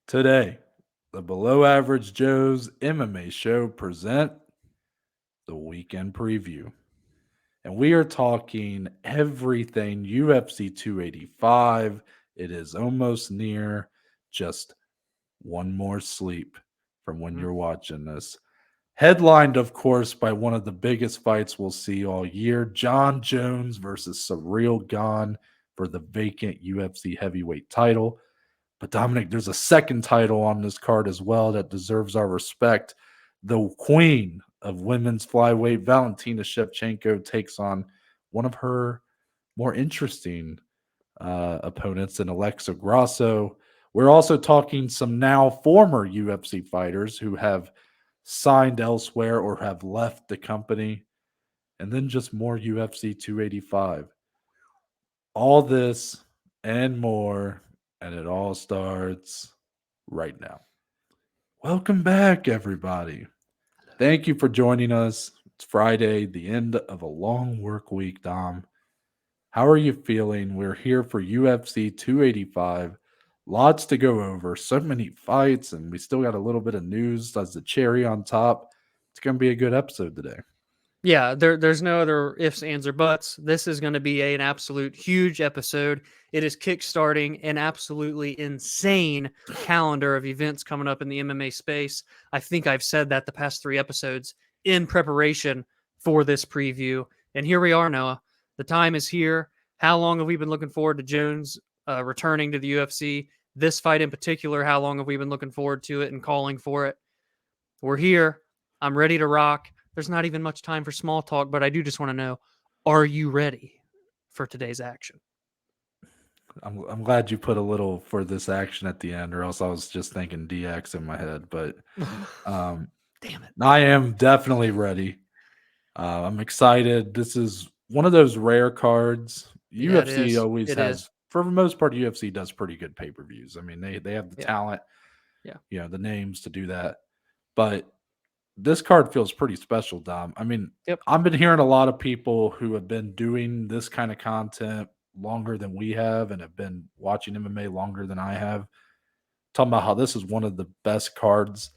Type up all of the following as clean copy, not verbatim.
Today, the Below Average Joe's MMA show present the weekend preview. And we are talking everything UFC 285. It is almost near just one more sleep from when Mhm. you're watching this. Headlined, of course, by one of the biggest fights we'll see all year, Jon Jones versus Ciryl Gane for the vacant UFC heavyweight title. But Dominic, there's a second title on this card as well that deserves our respect. The queen of women's flyweight, Valentina Shevchenko, takes on one of her more interesting opponents in Alexa Grasso. We're also talking some now former UFC fighters who have signed elsewhere or have left the company, and then just more UFC 285. All this and more, and it all starts right now. Welcome back, everybody. Thank you for joining us. It's Friday, the end of a long work week, Dom. How are you feeling? We're here for UFC 285. Lots to go over, so many fights, and we still got a little bit of news as the cherry on top. It's going to be a good episode today. Yeah, there's no other ifs, ands, or buts. This is going to be an absolute huge episode. It is kickstarting an absolutely insane calendar of events coming up in the MMA space. I think I've said that the past 3 episodes in preparation for this preview. And here we are, Noah. The time is here. How long have we been looking forward to Jones returning to the UFC? This fight in particular, how long have we been looking forward to it and calling for it? We're here. I'm ready to rock. There's not even much time for small talk, but I do just want to know, are you ready for today's action? I'm glad you put a little for this action at the end, or else I was just thinking DX in my head. But um, Damn it. I am definitely ready. I'm excited. This is one of those rare cards. Yeah, it UFC is. always It is. has, for the most part, UFC does pretty good pay per views. I mean, they have the Yeah. talent, Yeah. the names to do that. But this card feels pretty special, Dom. I mean, Yep. I've been hearing a lot of people who have been doing this kind of content longer than we have and have been watching MMA longer than I have, talking about how this is one of the best cards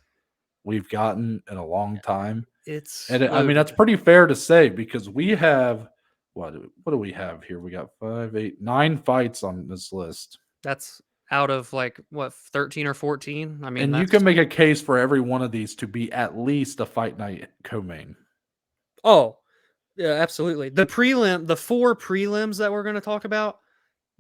we've gotten in a long time. It's And I mean, that's loaded. pretty fair to say because we have what do we have here? We got 5, 8, 9 fights on this list. That's out of like what 13 or 14. I mean, And you can that's make a case for every one of these to be at least a fight night co-main. oh, yeah, absolutely. The 4 prelims that we're going to talk about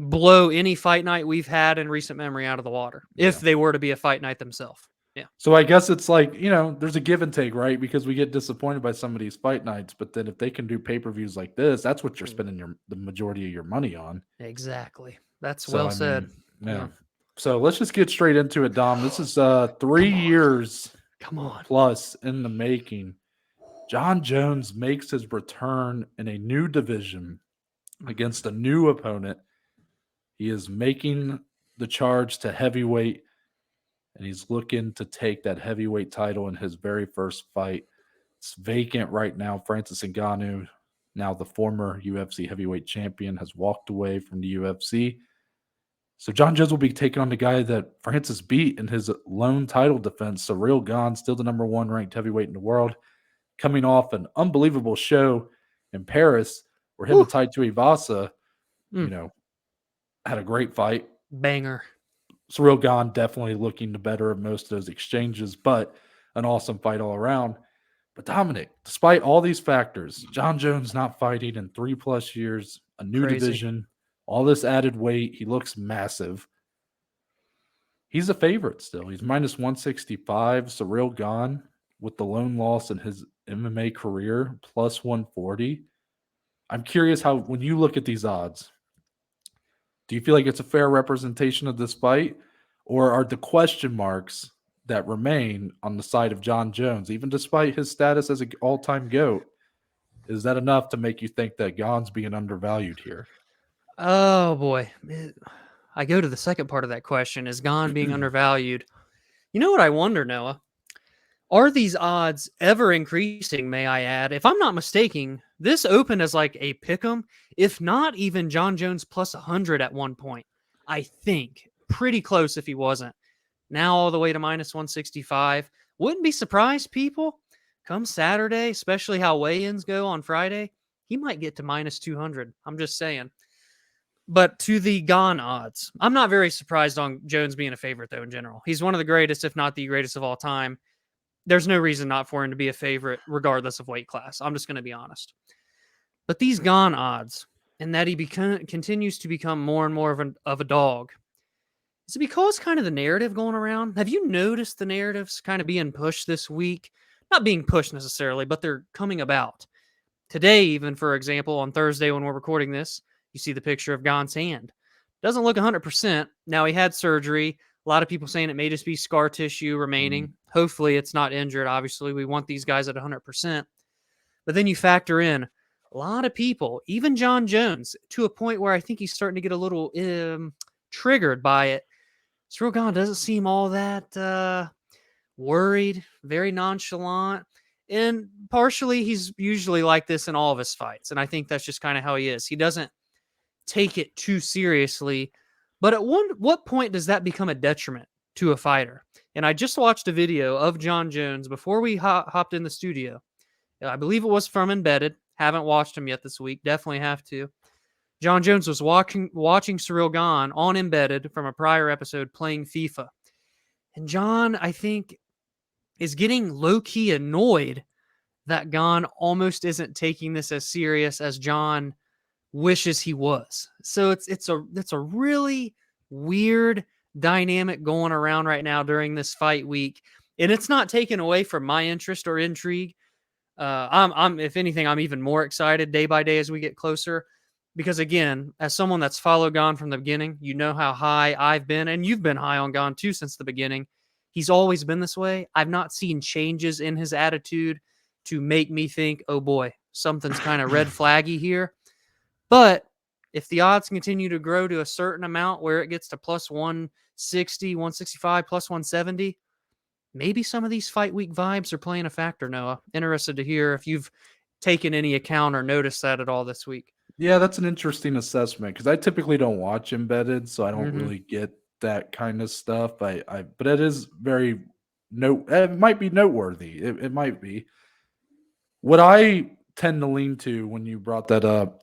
blow any fight night we've had in recent memory out of the water if Yeah. they were to be a fight night themselves. Yeah. So I guess it's like, there's a give and take, right? Because we get disappointed by some of these fight nights, but then if they can do pay-per-views like this, that's what you're Mm, spending the majority of your money on. exactly. That's So well I said. mean, Yeah. yeah. So let's just get straight into it, Dom. This is 3 Come on. years Come on. plus in the making. Jon Jones makes his return in a new division against a new opponent. He is making the charge to heavyweight, and he's looking to take that heavyweight title in his very first fight. It's vacant right now. Francis Ngannou, now the former UFC heavyweight champion, has walked away from the UFC. So Jon Jones will be taking on the guy that Francis beat in his lone title defense, Ciryl Gane, still the number one ranked heavyweight in the world, coming off an unbelievable show in Paris where him and Whew. Tai Tuivasa, you Mm, know, had a great fight. banger. Ciryl Gane definitely looking the better of most of those exchanges, but an awesome fight all around. But Dominic, despite all these factors, Jon Jones not fighting in 3+ years, a new Crazy. division, all this added weight, he looks massive. He's a favorite still. He's minus 165. Ciryl Gane with the lone loss in his MMA career, plus 140. I'm curious how, when you look at these odds, do you feel like it's a fair representation of this fight? Or are the question marks that remain on the side of Jon Jones, even despite his status as an all time GOAT? Is that enough to make you think that Gane's being undervalued here? Oh boy. I go to the second part of that question. Is Gone being undervalued? You know what I wonder, Noah? Are these odds ever increasing, may I add? If I'm not mistaken, this opened as like a pick'em, if not even Jon Jones plus 100 at one point. I think. Pretty close if he wasn't. now all the way to minus 165. Wouldn't be surprised, people, come Saturday, especially how weigh-ins go on Friday, he might get to minus 200. I'm just saying. But to the Gane odds, I'm not very surprised on Jones being a favorite, though, in general. He's one of the greatest, if not the greatest of all time. There's no reason not for him to be a favorite, regardless of weight class. I'm just going to be honest. But these Gane odds, and that he continues to become more and more of a dog, is it because kind of the narrative going around? Have you noticed the narratives kind of being pushed this week? Not being pushed necessarily, but they're coming about. Today, even, for example, on Thursday when we're recording this, you see the picture of Gane's hand. Doesn't look 100%. Now, he had surgery. A lot of people saying it may just be scar tissue remaining. Hopefully, it's not injured. Obviously, we want these guys at 100%. But then you factor in a lot of people, even Jon Jones, to a point where I think he's starting to get a little triggered by it. Ciryl Gane doesn't seem all that worried, very nonchalant. And partially, he's usually like this in all of his fights. And I think that's just kind of how he is. He doesn't take it too seriously. But at what point does that become a detriment to a fighter? And I just watched a video of Jon Jones before we hopped in the studio. I believe it was from Embedded. Haven't watched him yet this week. Definitely have to. Jon Jones was watching Ciryl Gane on Embedded from a prior episode playing FIFA. And Jon, I think, is getting low-key annoyed that Gane almost isn't taking this as serious as Jon wishes he was. So it's a really weird dynamic going around right now during this fight week. And it's not taken away from my interest or intrigue. I'm if anything, I'm even more excited day by day as we get closer. Because again, as someone that's followed Gane from the beginning, you know how high I've been, and you've been high on Gane too since the beginning. He's always been this way. I've not seen changes in his attitude to make me think, oh boy, something's kind of red flaggy here. But if the odds continue to grow to a certain amount where it gets to plus 160, 165, plus 170, maybe some of these fight week vibes are playing a factor, Noah. Interested to hear if you've taken any account or noticed that at all this week. Yeah, that's an interesting assessment because I typically don't watch Embedded, so I don't really get that kind of stuff. But it is very it might be noteworthy. It might be. What I tend to lean to when you brought that up,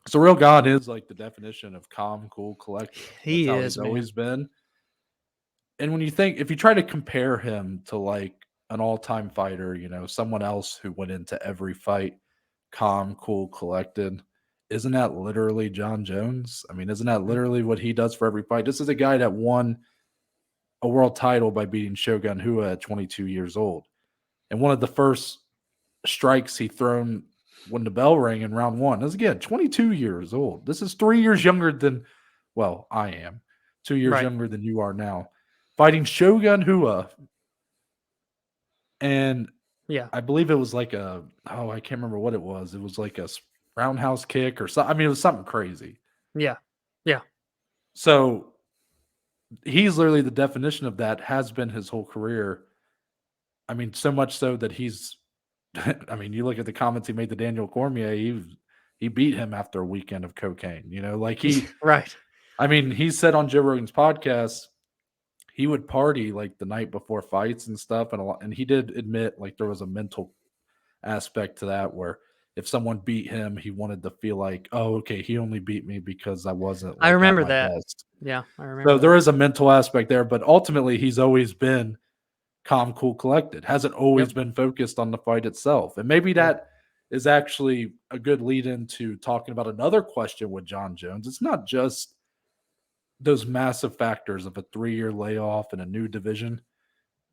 Ciryl Gane is like the definition of calm, cool, collected. That's how he's always been. And when you think, if you try to compare him to like an all-time fighter, you know, someone else who went into every fight calm, cool, collected, isn't that literally Jon Jones? I mean, isn't that literally what he does for every fight? This is a guy that won a world title by beating Shogun Rua at 22 years old. And one of the first strikes he thrown when the bell rang in round one is, again, 22 years old. This is 3 years younger than, well, I am. 2 years younger than you are now. Fighting Shogun Rua. And yeah, I believe it was like I can't remember what it was. It was like a roundhouse kick or something. I mean, it was something crazy. Yeah. Yeah. So he's literally the definition of that, has been his whole career. I mean, so much so that he's, I mean, you look at the comments he made to Daniel Cormier, he beat him after a weekend of cocaine, you know, like right. I mean, he said on Joe Rogan's podcast, he would party like the night before fights and stuff. And he did admit like there was a mental aspect to that where if someone beat him, he wanted to feel like, oh, okay, he only beat me because I wasn't. Like, I remember at my that. best. Yeah, I remember. So there is a mental aspect there, but ultimately he's always been calm, cool, collected. Hasn't always been focused on the fight itself. And maybe that is actually a good lead into talking about another question with Jon Jones. It's not just those massive factors of a 3-year layoff and a new division.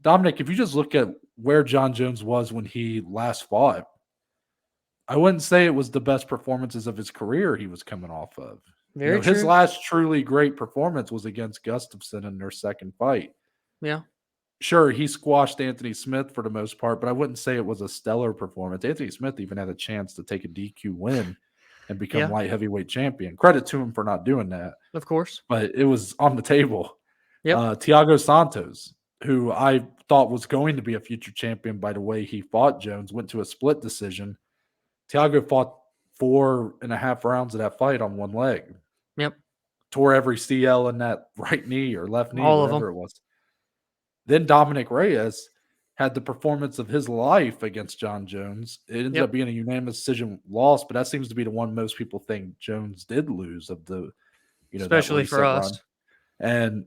Dominic, if you just look at where Jon Jones was when he last fought, I wouldn't say it was the best performances of his career he was coming off of. Very true. His last truly great performance was against Gustafsson in their second fight. Yeah. Sure, he squashed Anthony Smith for the most part, but I wouldn't say it was a stellar performance. Anthony Smith even had a chance to take a DQ win and become light heavyweight champion. Credit to him for not doing that. Of course. But it was on the table. Yep. Thiago Santos, who I thought was going to be a future champion by the way he fought Jones, went to a split decision. Thiago fought 4.5 rounds of that fight on one leg. Yep. Tore every CL in that right knee or left knee, whatever it was. Then Dominic Reyes had the performance of his life against Jon Jones. It ended Yep. up being a unanimous decision loss, but that seems to be the one most people think Jones did lose of the, that Especially for recent us. run. And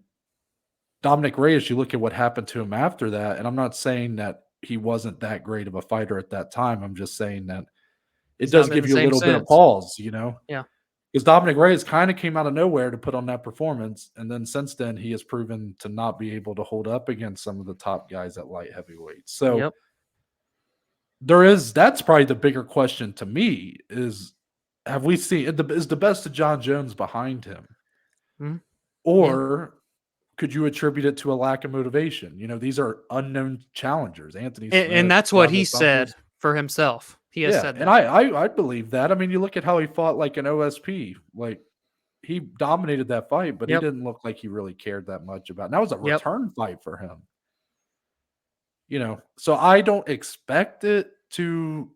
Dominic Reyes, you look at what happened to him after that, and I'm not saying that he wasn't that great of a fighter at that time. I'm just saying that it He's not does been give the you a same little bit of since. pause, Yeah. because Dominic Reyes kind of came out of nowhere to put on that performance, and then since then he has proven to not be able to hold up against some of the top guys at light heavyweight. So Yep. that's probably the bigger question to me is, have we seen is the best of Jon Jones behind him, Mhm. or could you attribute it to a lack of motivation? These are unknown challengers, Anthony And Smith, that's what John he Dos said Santos. for himself. He has Yeah, said and that. I believe that. I mean, you look at how he fought like an OSP, like he dominated that fight, but he Yep. didn't look like he really cared that much about. And that was a Yep. return fight for him. So I don't expect it to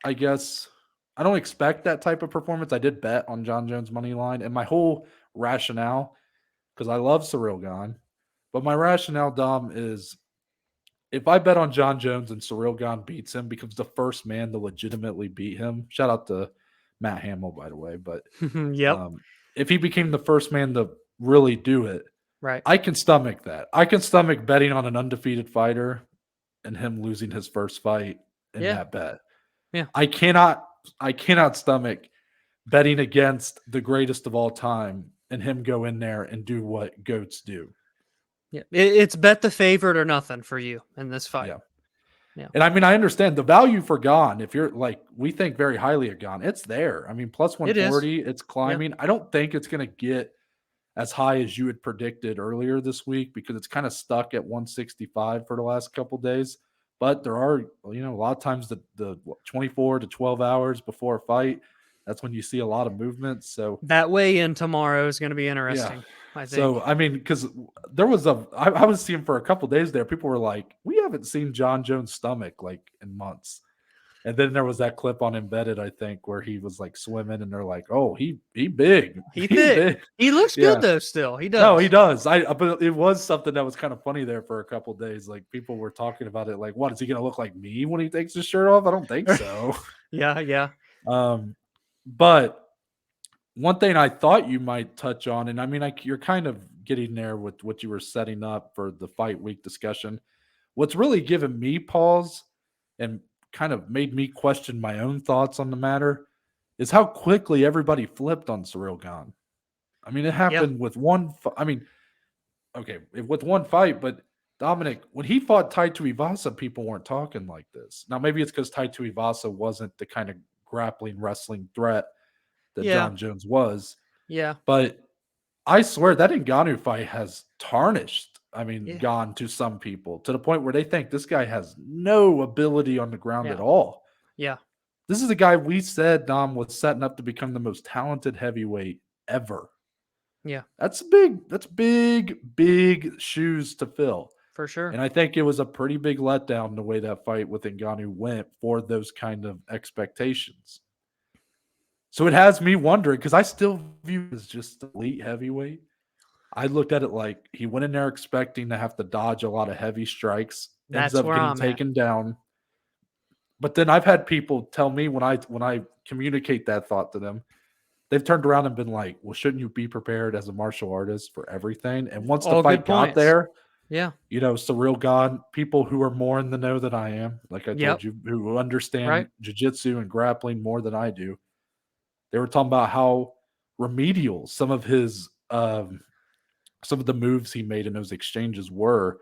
I guess I don't expect that type of performance. I did bet on Jon Jones money line, and my whole rationale, because I love Ciryl Gane, but my rationale, Dom, is if I bet on Jon Jones and Ciryl Gane beats him, becomes the first man to legitimately beat him. Shout out to Matt Hamill, by the way. But Yep. if he became the first man to really do it, Right. I can stomach that. I can stomach betting on an undefeated fighter and him losing his first fight in Yeah. that bet. Yeah. I cannot stomach betting against the greatest of all time and him go in there and do what goats do. Yeah. It's bet the favorite or nothing for you in this fight. Yeah. Yeah. And I mean, I understand the value for Gane. If you're like, we think very highly of Gane, it's there. I mean, plus It is. 140, it's climbing. I don't think it's going to get as high as you had predicted earlier this week because it's kind of stuck at 165 for the last couple days. But there are, a lot of times the 24 to 12 hours before a fight, that's when you see a lot of movement. So That weigh in tomorrow is going to be yeah. interesting, I think. So I mean, because there was I was seeing for a couple days there, people were like, "We haven't seen Jon Jones' stomach like in months." And then there was that clip on Embedded, I think, where he was like swimming, and they're like, "Oh, he big, He he thick. big." He looks Yeah, good though. Still, he no, does. he does. But it was something that was kind of funny there for a couple days. Like people were talking about it, like, "What is he going to look like me when he takes his shirt off?" I don't think so. Yeah. Yeah. But one thing I thought you might touch on, and I mean, you're kind of getting there with what you were setting up for the fight week discussion. What's really given me pause and kind of made me question my own thoughts on the matter is how quickly everybody flipped on Ciryl Gane. I mean, it Yeah. happened with one. I mean, okay, with one fight, but Dominic, when he fought Taito Ivasa, people weren't talking like this. Now, maybe it's because Taito Ivasa wasn't the kind of grappling wrestling threat that Yeah. Jon Jones was. Yeah. But I swear that Ngannou fight has tarnished, Yeah. Gone to some people to the point where they think this guy has no ability on the ground Yeah. at all. Yeah. This is a guy we said, Dom, was setting up to become the most talented heavyweight ever. Yeah. That's big. That's big shoes to fill. For sure. And I think it was a pretty big letdown the way that fight with Ngannou went for those kind of expectations. So it has me wondering because I still view him as just elite heavyweight. I looked at it like he went in there expecting to have to dodge a lot of heavy strikes, ends That's up where getting I'm at. taken down. But then I've had people tell me when I communicate that thought to them, they've turned around and been like, "Well, shouldn't you be prepared as a martial artist for everything?" And once the All good fight got points. there, Yeah. Ciryl Gane, people who are more in the know than I am, like I Yep. told you, who understand Right. jiu-jitsu and grappling more than I do, they were talking about how remedial some of the moves he made in those exchanges were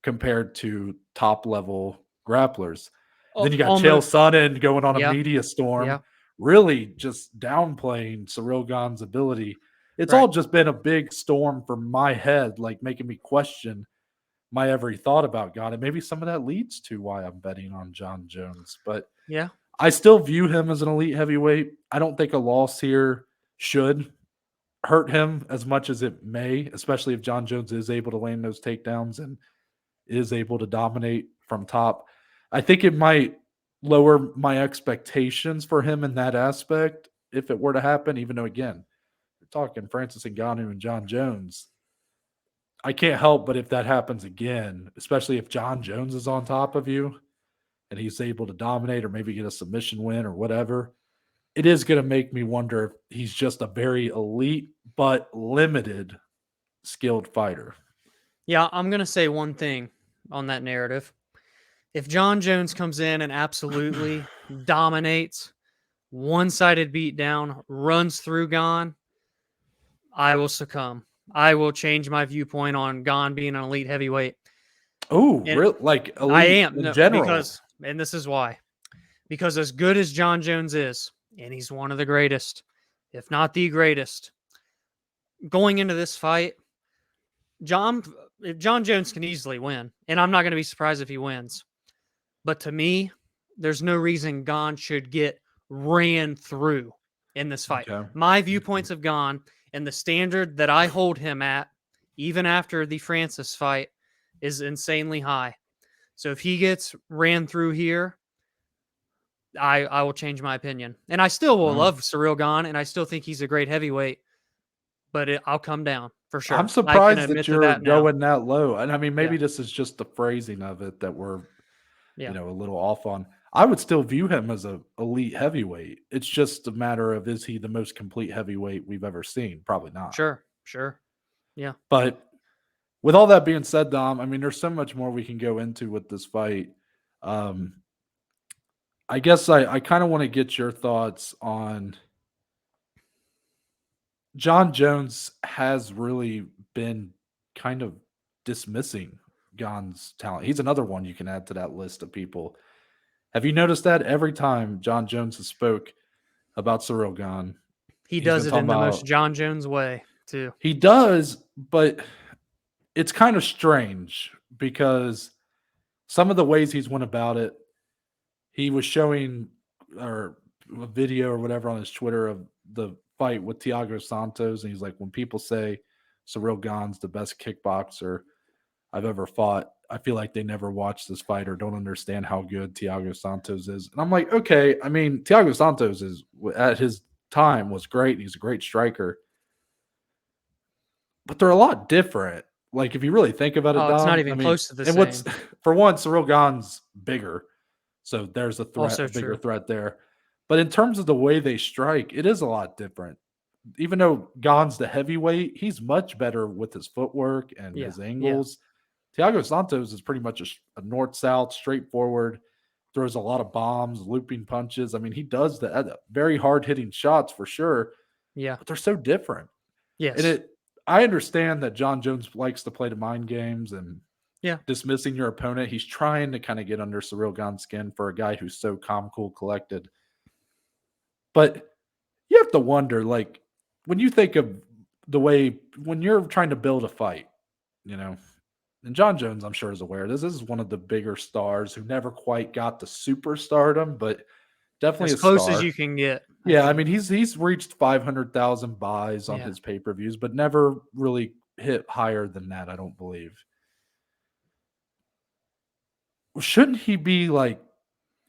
compared to top level grapplers. And then you got Chael Almost. Sonnen going on a Yeah. media storm, Yeah. really just downplaying Ciryl Gane's ability. It's all Right. just been a big storm for my head, like making me question my every thought about Gane. And maybe some of that leads to why I'm betting on Jon Jones. But Yeah. I still view him as an elite heavyweight. I don't think a loss here should hurt him as much as it may, especially if Jon Jones is able to land those takedowns and is able to dominate from top. I think it might lower my expectations for him in that aspect if it were to happen, even though, again, we're talking Francis Ngannou and Jon Jones. I can't help but if that happens again, especially if Jon Jones is on top of you and he's able to dominate or maybe get a submission win or whatever, it is going to make me wonder if he's just a very elite but limited skilled fighter. Yeah, I'm going to say one thing on that narrative. If Jon Jones comes in and absolutely dominates, one-sided beatdown, runs through Gane, I will succumb. I will change my viewpoint on Gane being an elite heavyweight. Oh, And real like elite I am in general. and this is why. Because as good as Jon Jones is, and he's one of the greatest, if not the greatest, going into this fight, Jon Jones can easily win, and I'm not going to be surprised if he wins. But to me, there's no reason Gane should get ran through in this fight. Okay. My viewpoints have gone, and the standard that I hold him at, even after the Francis fight, is insanely high. So if he gets ran through here, I will change my opinion. And I still will love Ciryl Gane, and I still think he's a great heavyweight, but I'll come down for sure. I'm I can surprised admit that to you're that now. going that low. And I mean, maybe Yeah. this is just the phrasing of it that we're, Yeah. a little off on. I would still view him as a elite heavyweight. It's just a matter of, is he the most complete heavyweight we've ever seen? Probably not. Sure. Yeah. But with all that being said, Dom, I mean, there's so much more we can go into with this fight. I guess I kind of want to get your thoughts on Jon Jones has really been kind of dismissing Gane's talent. He's another one you can add to that list of people. Have you noticed that every time Jon Jones has spoke about Ciryl Gane, He he's does been it talking in the most about- Jon Jones way, too. He does, but it's kind of strange because some of the ways he's went about it, he was showing or a video or whatever on his Twitter of the fight with Thiago Santos, and he's like, when people say Ciryl Gane's the best kickboxer I've ever fought, I feel like they never watched this fight or don't understand how good Thiago Santos is. And I'm like, okay, I mean, Thiago Santos is at his time was great. He's a great striker, but they're a lot different. Like if you really think about it, Oh, it's Dom, not even close to the and same. what's for one, Ciryl Gane's bigger, so there's a threat, Also a bigger true. threat there. But in terms of the way they strike, it is a lot different. Even though Gane's the heavyweight, he's much better with his footwork and his angles. Thiago Santos is pretty much a north-south, straightforward, throws a lot of bombs, looping punches. I mean, he does the very hard-hitting shots for sure. Yeah. But they're so different. Yes. And I understand that Jon Jones likes to play the mind games and dismissing your opponent. He's trying to kind of get under Ciryl Gane's skin for a guy who's so calm, cool, collected. But you have to wonder, like, when you think of the way, when you're trying to build a fight, and Jon Jones, I'm sure, is aware this is one of the bigger stars who never quite got the superstardom, but definitely as close star. as you can get. I mean, he's reached 500,000 buys on his pay-per-views, but never really hit higher than that, I don't believe. Shouldn't he be like,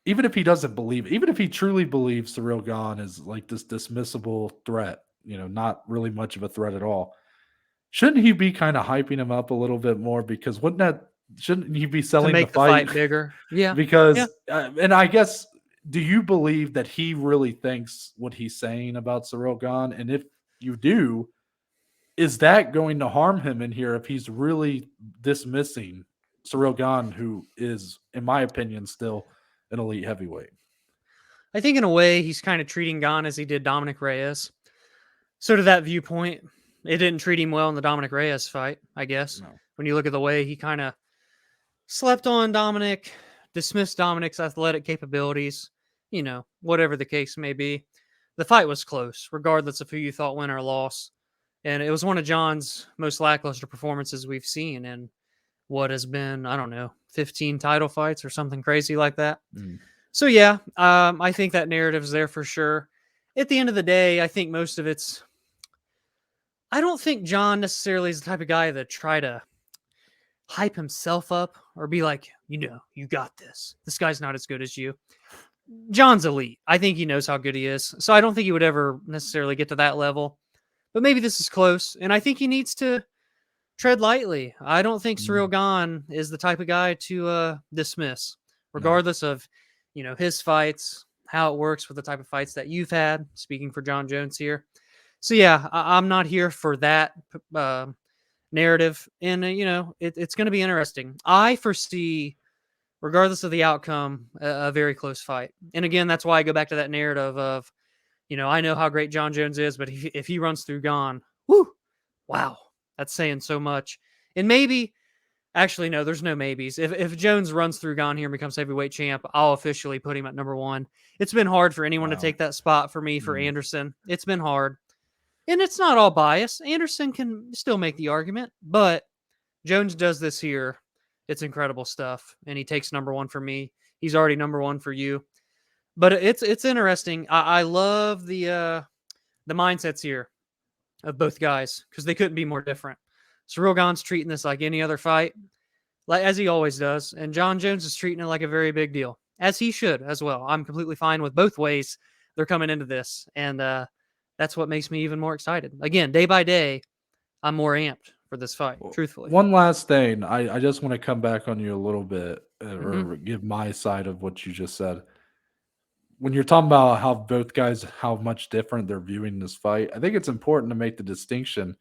even if he doesn't believe, even if he truly believes Ciryl Gane is like this dismissible threat, not really much of a threat at all, shouldn't he be kind of hyping him up a little bit more? Because shouldn't he be selling to make the fight bigger? Yeah. Because, and I guess, do you believe that he really thinks what he's saying about Ciryl Gane? And if you do, is that going to harm him in here if he's really dismissing Ciryl Gane, who is, in my opinion, still an elite heavyweight? I think in a way he's kind of treating Gane as he did Dominic Reyes. So to that viewpoint, it didn't treat him well in the Dominic Reyes fight, I guess. No. When you look at the way he kind of slept on Dominic, dismissed Dominic's athletic capabilities, whatever the case may be. The fight was close, regardless of who you thought win or lost. And it was one of Jon's most lackluster performances we've seen in what has been, 15 title fights or something crazy like that. So, I think that narrative's there for sure. At the end of the day, I think most of it's... I don't think Jon necessarily is the type of guy that try to hype himself up or be like, you got this. This guy's not as good as you. Jon's elite. I think he knows how good he is. So I don't think he would ever necessarily get to that level. But maybe this is close. And I think he needs to tread lightly. I don't think Ciryl Mm, Gane is the type of guy to dismiss, no. regardless of his fights, how it works with the type of fights that you've had. Speaking for Jon Jones here, so yeah, I'm not here for that narrative, and it's going to be interesting. I foresee, regardless of the outcome, a very close fight. And again, that's why I go back to that narrative of, I know how great Jon Jones is, but if he runs through Gane, whoo, wow, that's saying so much. And maybe, actually, no, there's no maybes. If Jones runs through Gane here and becomes heavyweight champ, I'll officially put him at number one. It's been hard for anyone to Wow. take that spot for me, for Mm. Anderson. It's been hard. And it's not all bias. Anderson can still make the argument, but Jones does this here. It's incredible stuff. And he takes number one for me. He's already number one for you. But it's interesting. I love the mindsets here of both guys because they couldn't be more different. Ciryl Gane's treating this like any other fight, like as he always does, and Jon Jones is treating it like a very big deal, as he should as well. I'm completely fine with both ways they're coming into this, and that's what makes me even more excited. Again, day by day, I'm more amped for this fight. Truthfully, One last thing, I just want to come back on you a little bit hmm or give my side of what you just said. When you're talking about how both guys, how much different they're viewing this fight, I think it's important to make the distinction.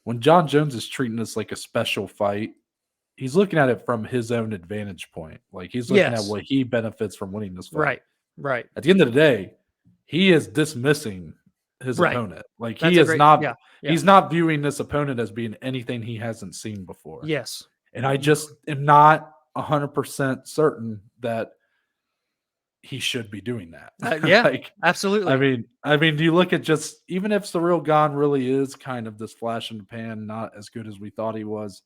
When Jon Jones is treating this like a special fight, he's looking at it from his own advantage point. Like he's looking at yes, what he benefits from winning this fight. right, right, At the end of the day, he is dismissing his right. opponent. Like That's he a is great, yeah, not yeah, he's not viewing this opponent as being anything he hasn't seen before. yes, And I you, just am not 100% certain that he should be doing that. yeah, Like absolutely, do you look at just even if Ciryl Gane really is kind of this flash in the pan, not as good as we thought he was,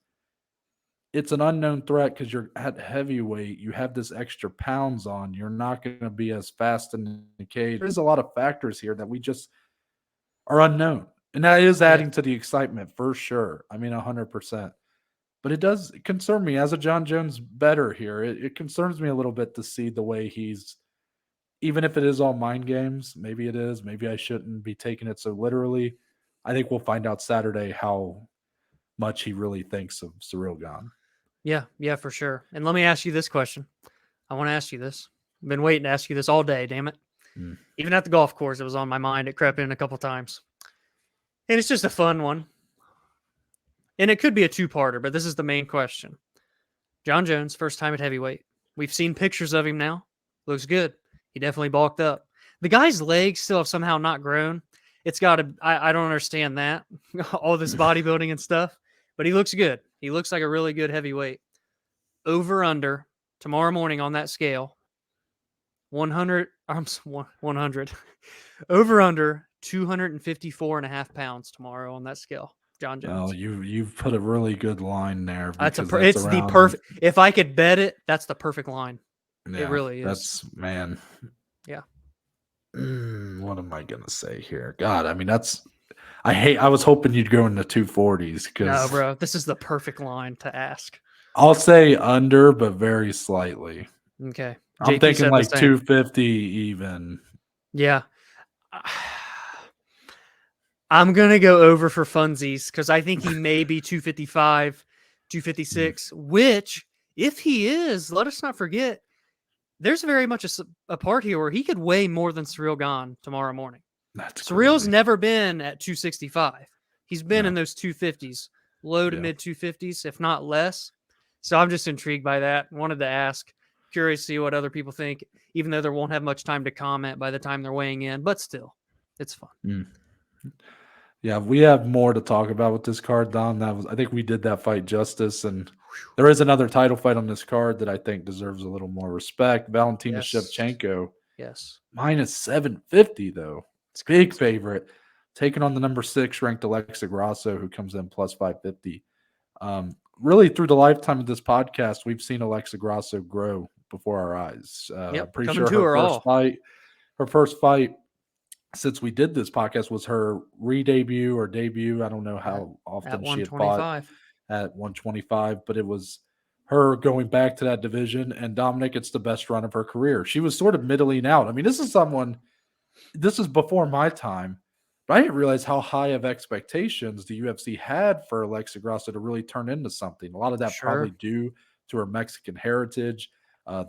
it's an unknown threat because you're at heavyweight. You have this extra pounds on. You're not going to be as fast in the cage. There's a lot of factors here that we just are unknown, and that is yeah, adding to the excitement for sure. 100%. But it does concern me as a Jon Jones better here. It concerns me a little bit to see the way he's, even if it is all mind games. Maybe it is. Maybe I shouldn't be taking it so literally. I think we'll find out Saturday how much he really thinks of Ciryl Gane. yeah, yeah, for sure. And let me ask you this question. I want to ask you this. I've been waiting to ask you this all day. Damn it! Mm. Even at the golf course, it was on my mind. It crept in a couple times, and it's just a fun one. And it could be a two-parter, but this is the main question. Jon Jones, first time at heavyweight. We've seen pictures of him now. Looks good. He definitely bulked up. The guy's legs still have somehow not grown. It's got to, I don't understand that. All this bodybuilding and stuff. But he looks good. He looks like a really good heavyweight. Over under tomorrow morning on that scale. 100, 100. Over under 254 and a half pounds tomorrow on that scale. Jon Oh, Jones. you've put a really good line there That's because that's it's the around. perfect. If I could bet it, that's the perfect line. It Yeah, really is. that's man. Yeah. What am I gonna say here? God, that's. I was hoping you'd go in the 240s No, because bro. This is the perfect line to ask. I'll say under, but very slightly. Okay. I'm JT thinking said the like same. 250 even. Yeah. I'm going to go over for funsies because I think he may be 255, 256, which, if he is, let us not forget, there's very much a part here where he could weigh more than Ciryl Gane tomorrow morning. That's Surreal's crazy. never been at 265. He's been No. in those 250s, low to Yeah. mid 250s, if not less. So I'm just intrigued by that. Wanted to ask, curious to see what other people think, even though they won't have much time to comment by the time they're weighing in, but still, it's fun. Mm. Yeah, we have more to talk about with this card, Don. I think we did that fight justice, and there is another title fight on this card that I think deserves a little more respect. Valentina Yes. Shevchenko, Yes. minus 750 though. It's Big crazy. favorite. Taking on the number 6 ranked Alexa Grasso, who comes in plus 550. Really, through the lifetime of this podcast, we've seen Alexa Grasso grow before our eyes. Yep. Pretty Coming sure to her all. her first fight since we did this podcast was her re-debut or debut. I don't know how At often she had fought 125. at 125, but it was her going back to that division. And Dominic, it's the best run of her career. She was sort of middling out. This is before my time, But I didn't realize how high of expectations the UFC had for Alexa Grasso to really turn into something. A lot of that probably Sure. due to her Mexican heritage.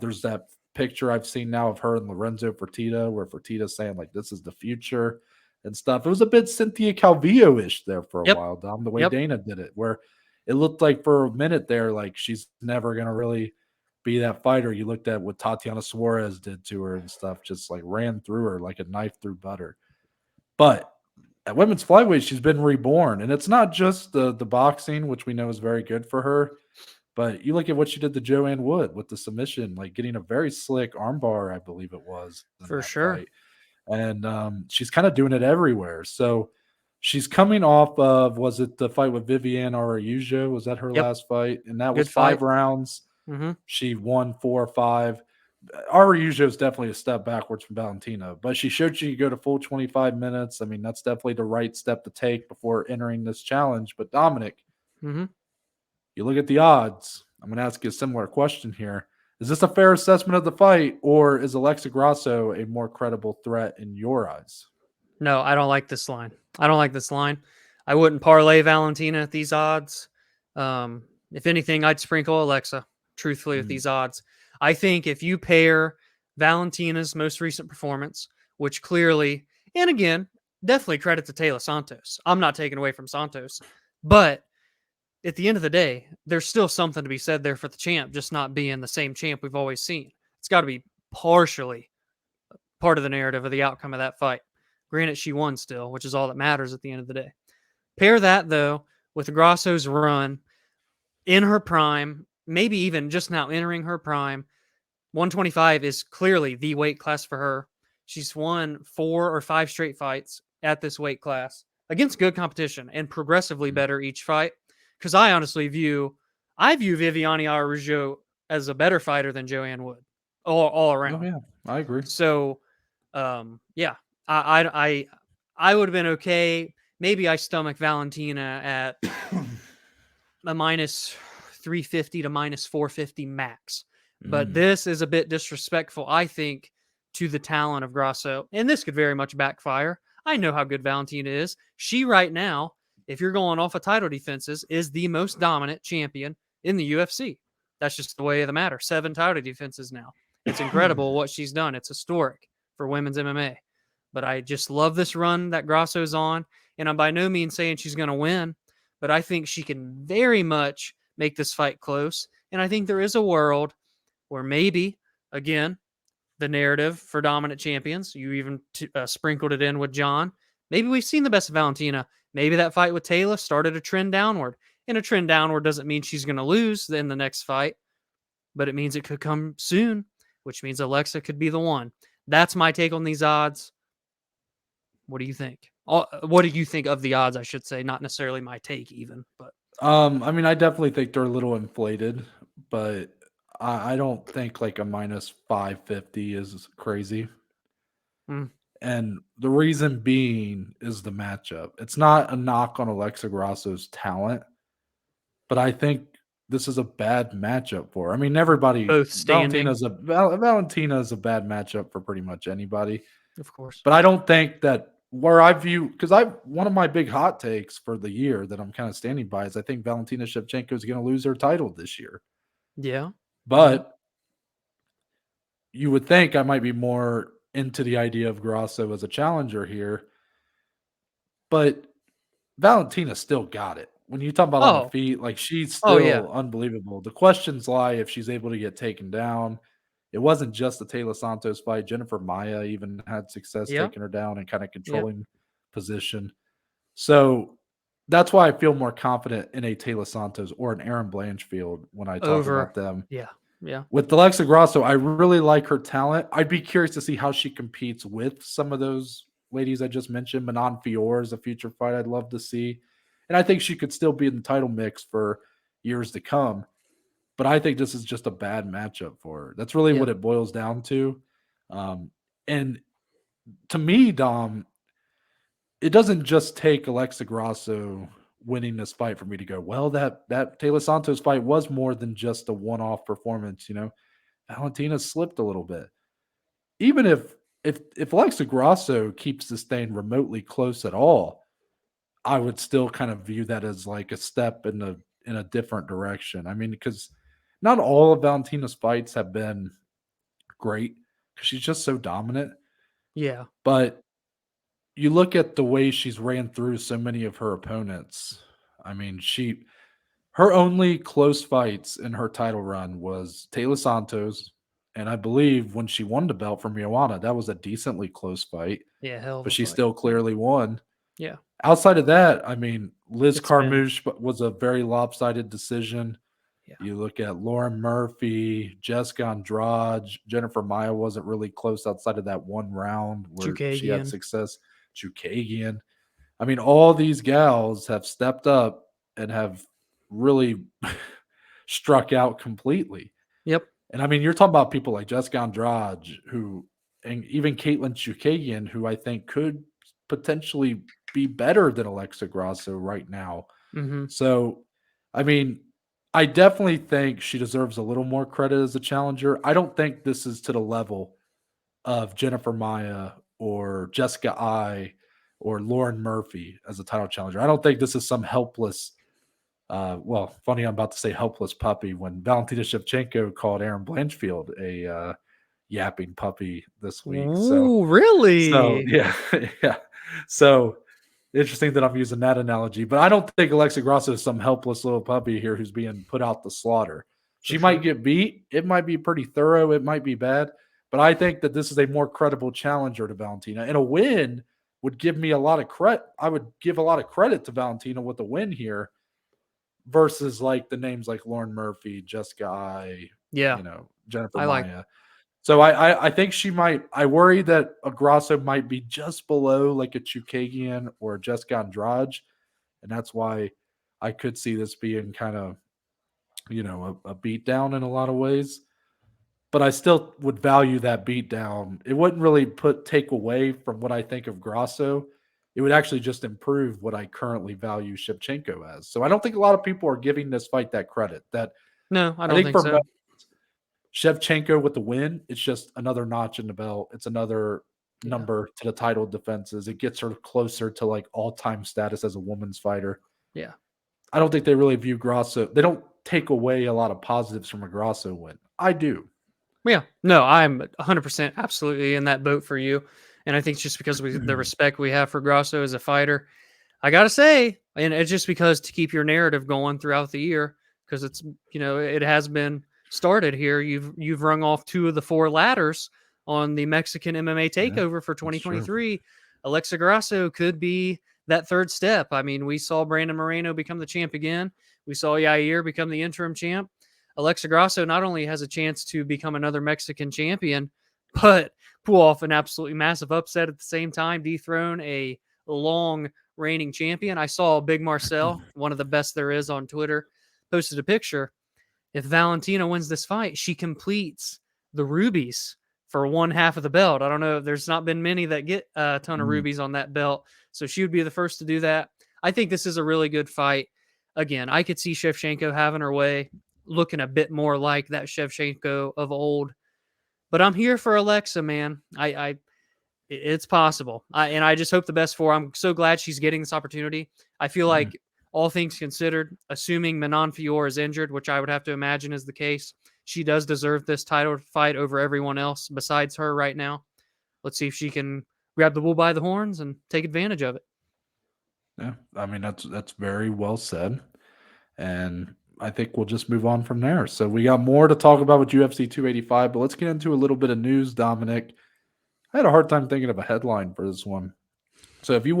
There's that picture I've seen now of her and Lorenzo Fertitta, where Fertitta's saying like this is the future and stuff. It was a bit Cynthia Calvillo-ish there for a Yep. while, Dom, the way Yep. Dana did it, where it looked like for a minute there, like she's never gonna really be that fighter. You looked at what Tatiana Suarez did to her and stuff, just like ran through her like a knife through butter. But at women's flyweight, she's been reborn, and it's not just the boxing, which we know is very good for her. But you look at what she did to Joanne Wood with the submission, like getting a very slick armbar, I believe it was in For that sure. fight, and she's kind of doing it everywhere. So she's coming off of was it the fight with Viviane Araújo? Was that her Yep. last fight? And that was Good fight. 5 rounds. Mm-hmm. She won 4 or 5. Araújo is definitely a step backwards from Valentina, but she showed she could go to full 25 minutes. I mean, that's definitely the right step to take before entering this challenge. But Dominic, Mm-hmm. you look at the odds. I'm going to ask you a similar question here. Is this a fair assessment of the fight, or is Alexa Grasso a more credible threat in your eyes? No, I don't like this line. I don't like this line. I wouldn't parlay Valentina at these odds. If anything, I'd sprinkle Alexa, truthfully, with Mm. these odds. I think if you pair Valentina's most recent performance, which clearly, and again, definitely credit to Taylor Santos. I'm not taking away from Santos, but at the end of the day, there's still something to be said there for the champ, just not being the same champ we've always seen. It's got to be partially part of the narrative of the outcome of that fight. Granted, she won still, which is all that matters at the end of the day. Pair that, though, with Grasso's run in her prime, maybe even just now entering her prime. 125 is clearly the weight class for her. She's won 4 or 5 straight fights at this weight class against good competition and progressively better each fight. Because I honestly view Viviane Araújo as a better fighter than Joanne Wood, all Oh around. yeah, I agree. So, yeah, I would have been okay. Maybe I stomach Valentina at a minus 350 to minus 450 max. But Mm. this is a bit disrespectful, I think, to the talent of Grasso. And this could very much backfire. I know how good Valentina is. She, right now, if you're going off of title defenses, is the most dominant champion in the UFC. That's just the way of the matter. 7 title defenses now. It's incredible what she's done. It's historic for women's MMA. But I just love this run that Grasso's on. And I'm by no means saying she's going to win, but I think she can very much make this fight close. And I think there is a world where maybe, again, the narrative for dominant champions, you even sprinkled it in with John. Maybe we've seen the best of Valentina. Maybe that fight with Taylor started a trend downward. And a trend downward doesn't mean she's going to lose in the next fight, but it means it could come soon, which means Alexa could be the one. That's my take on these odds. What do you think? What do you think of the odds? I should say, not necessarily my take, even, but I mean, I definitely think they're a little inflated, but I don't think like a minus 550 is crazy. mm, And the reason being is the matchup. It's not a knock on Alexa Grasso's talent, but I think this is a bad matchup for her. I mean, everybody both standing, Valentina is a bad matchup for pretty much anybody. of course. But I don't think that where I view because I one of my big hot takes for the year that I'm kind of standing by is I think Valentina Shevchenko is going to lose her title this year. Yeah, yeah. But you would think I might be more into the idea of Grasso as a challenger here. But Valentina still got it. When you talk about on the Oh, feet, like she's oh yeah, still unbelievable. The questions lie if she's able to get taken down. It wasn't just the Taylor Santos fight. Jennifer Maia even had success yeah, taking her down and kind of yeah. controlling position. So that's why I feel more confident in a Taylor Santos or an Aaron Blanchfield when I talk Over, about them. yeah, yeah. With Alexa Grasso, I really like her talent. I'd be curious to see how she competes with some of those ladies I just mentioned. Manon Fior is a future fight I'd love to see. And I think she could still be in the title mix for years to come. But I think this is just a bad matchup for her. That's really Yeah. what it boils down to. And to me, Dom, it doesn't just take Alexa Grasso winning this fight for me to go, well, that Taylor Santos fight was more than just a one-off performance, Valentina slipped a little bit. Even if if Alexa Grasso keeps this thing remotely close at all, I would still kind of view that as like a step in a different direction. I mean, because not all of Valentina's fights have been great because she's just so dominant. Yeah. But you look at the way she's ran through so many of her opponents. I mean, her only close fights in her title run was Taylor Santos, and I believe when she won the belt from Joanna, that was a decently close fight, Yeah. Hell of but a she fight. still clearly won. Yeah. Outside of that, I mean, Liz It's been. Carmouche was a very lopsided decision. Yeah. You look at Lauren Murphy, Jessica Andrade, Jennifer Maia wasn't really close outside of that one round where she had Chukagian. success. Chukagian. I mean, all these gals have stepped up and have really struck out completely. Yep. And I mean, you're talking about people like Jessica Andrade, who, and even Caitlin Chukagian, who I think could potentially be better than Alexa Grasso right now. Mm-hmm. So, I mean, I definitely think she deserves a little more credit as a challenger. I don't think this is to the level of Jennifer Maia or Jessica I or Lauren Murphy as a title challenger. I don't think this is some helpless well, funny I'm about to say helpless puppy when Valentina Shevchenko called Aaron Blanchfield a yapping puppy this week. Ooh, So really? yeah, yeah. So interesting that I'm using that analogy, but I don't think Alexa Grasso is some helpless little puppy here who's being put out to slaughter. For She might sure. get beat. It might be pretty thorough. It might be bad, but I think that this is a more credible challenger to Valentina, and a win would give me a lot of credit. I would give a lot of credit to Valentina with the win here versus like the names like Lauren Murphy, Jessica I, Yeah. Jennifer I like. Maia. So I think she might. I worry that a Grasso might be just below like a Chukagian or a Jessica Andrade, and that's why I could see this being kind of a beatdown in a lot of ways. But I still would value that beatdown. It wouldn't really take away from what I think of Grasso. It would actually just improve what I currently value Shevchenko as. So I don't think a lot of people are giving this fight that credit. That No, I I don't think think for so. Shevchenko with the win, it's just another notch in the belt. It's another Yeah. number to the title defenses. It gets her closer to like all-time status as a women's fighter. Yeah. I don't think they really view Grasso. They don't take away a lot of positives from a Grasso win. I do. Yeah. No, I'm 100% absolutely in that boat for you. And I think it's just because the respect we have for Grasso as a fighter, I got to say, and it's just because to keep your narrative going throughout the year, because it's, it has been started here. You've rung off 2 of the 4 ladders on the Mexican MMA Yeah, takeover for that's true. 2023. Alexa Grasso could be that third step. I mean, we saw Brandon Moreno become the champ again. We saw Yair become the interim champ. Alexa Grasso not only has a chance to become another Mexican champion, but pull off an absolutely massive upset at the same time, dethrone a long reigning champion. I saw Big Marcel, one of the best there is on Twitter, posted a picture. If Valentina wins this fight, she completes the rubies for one half of the belt. I don't know. There's not been many that get a ton of Mm. rubies on that belt. So she would be the first to do that. I think this is a really good fight. Again, I could see Shevchenko having her way, looking a bit more like that Shevchenko of old. But I'm here for Alexa, man. It's possible. And I just hope the best for her. I'm so glad she's getting this opportunity. I feel like all things considered, assuming Manon Fior is injured, which I would have to imagine is the case, she does deserve this title fight over everyone else besides her right now. Let's see if she can grab the bull by the horns and take advantage of it. Yeah, I mean that's very well said, and I think we'll just move on from there. So we got more to talk about with UFC 285, but let's get into a little bit of news. Dominic, I had a hard time thinking of a headline for this one. So have you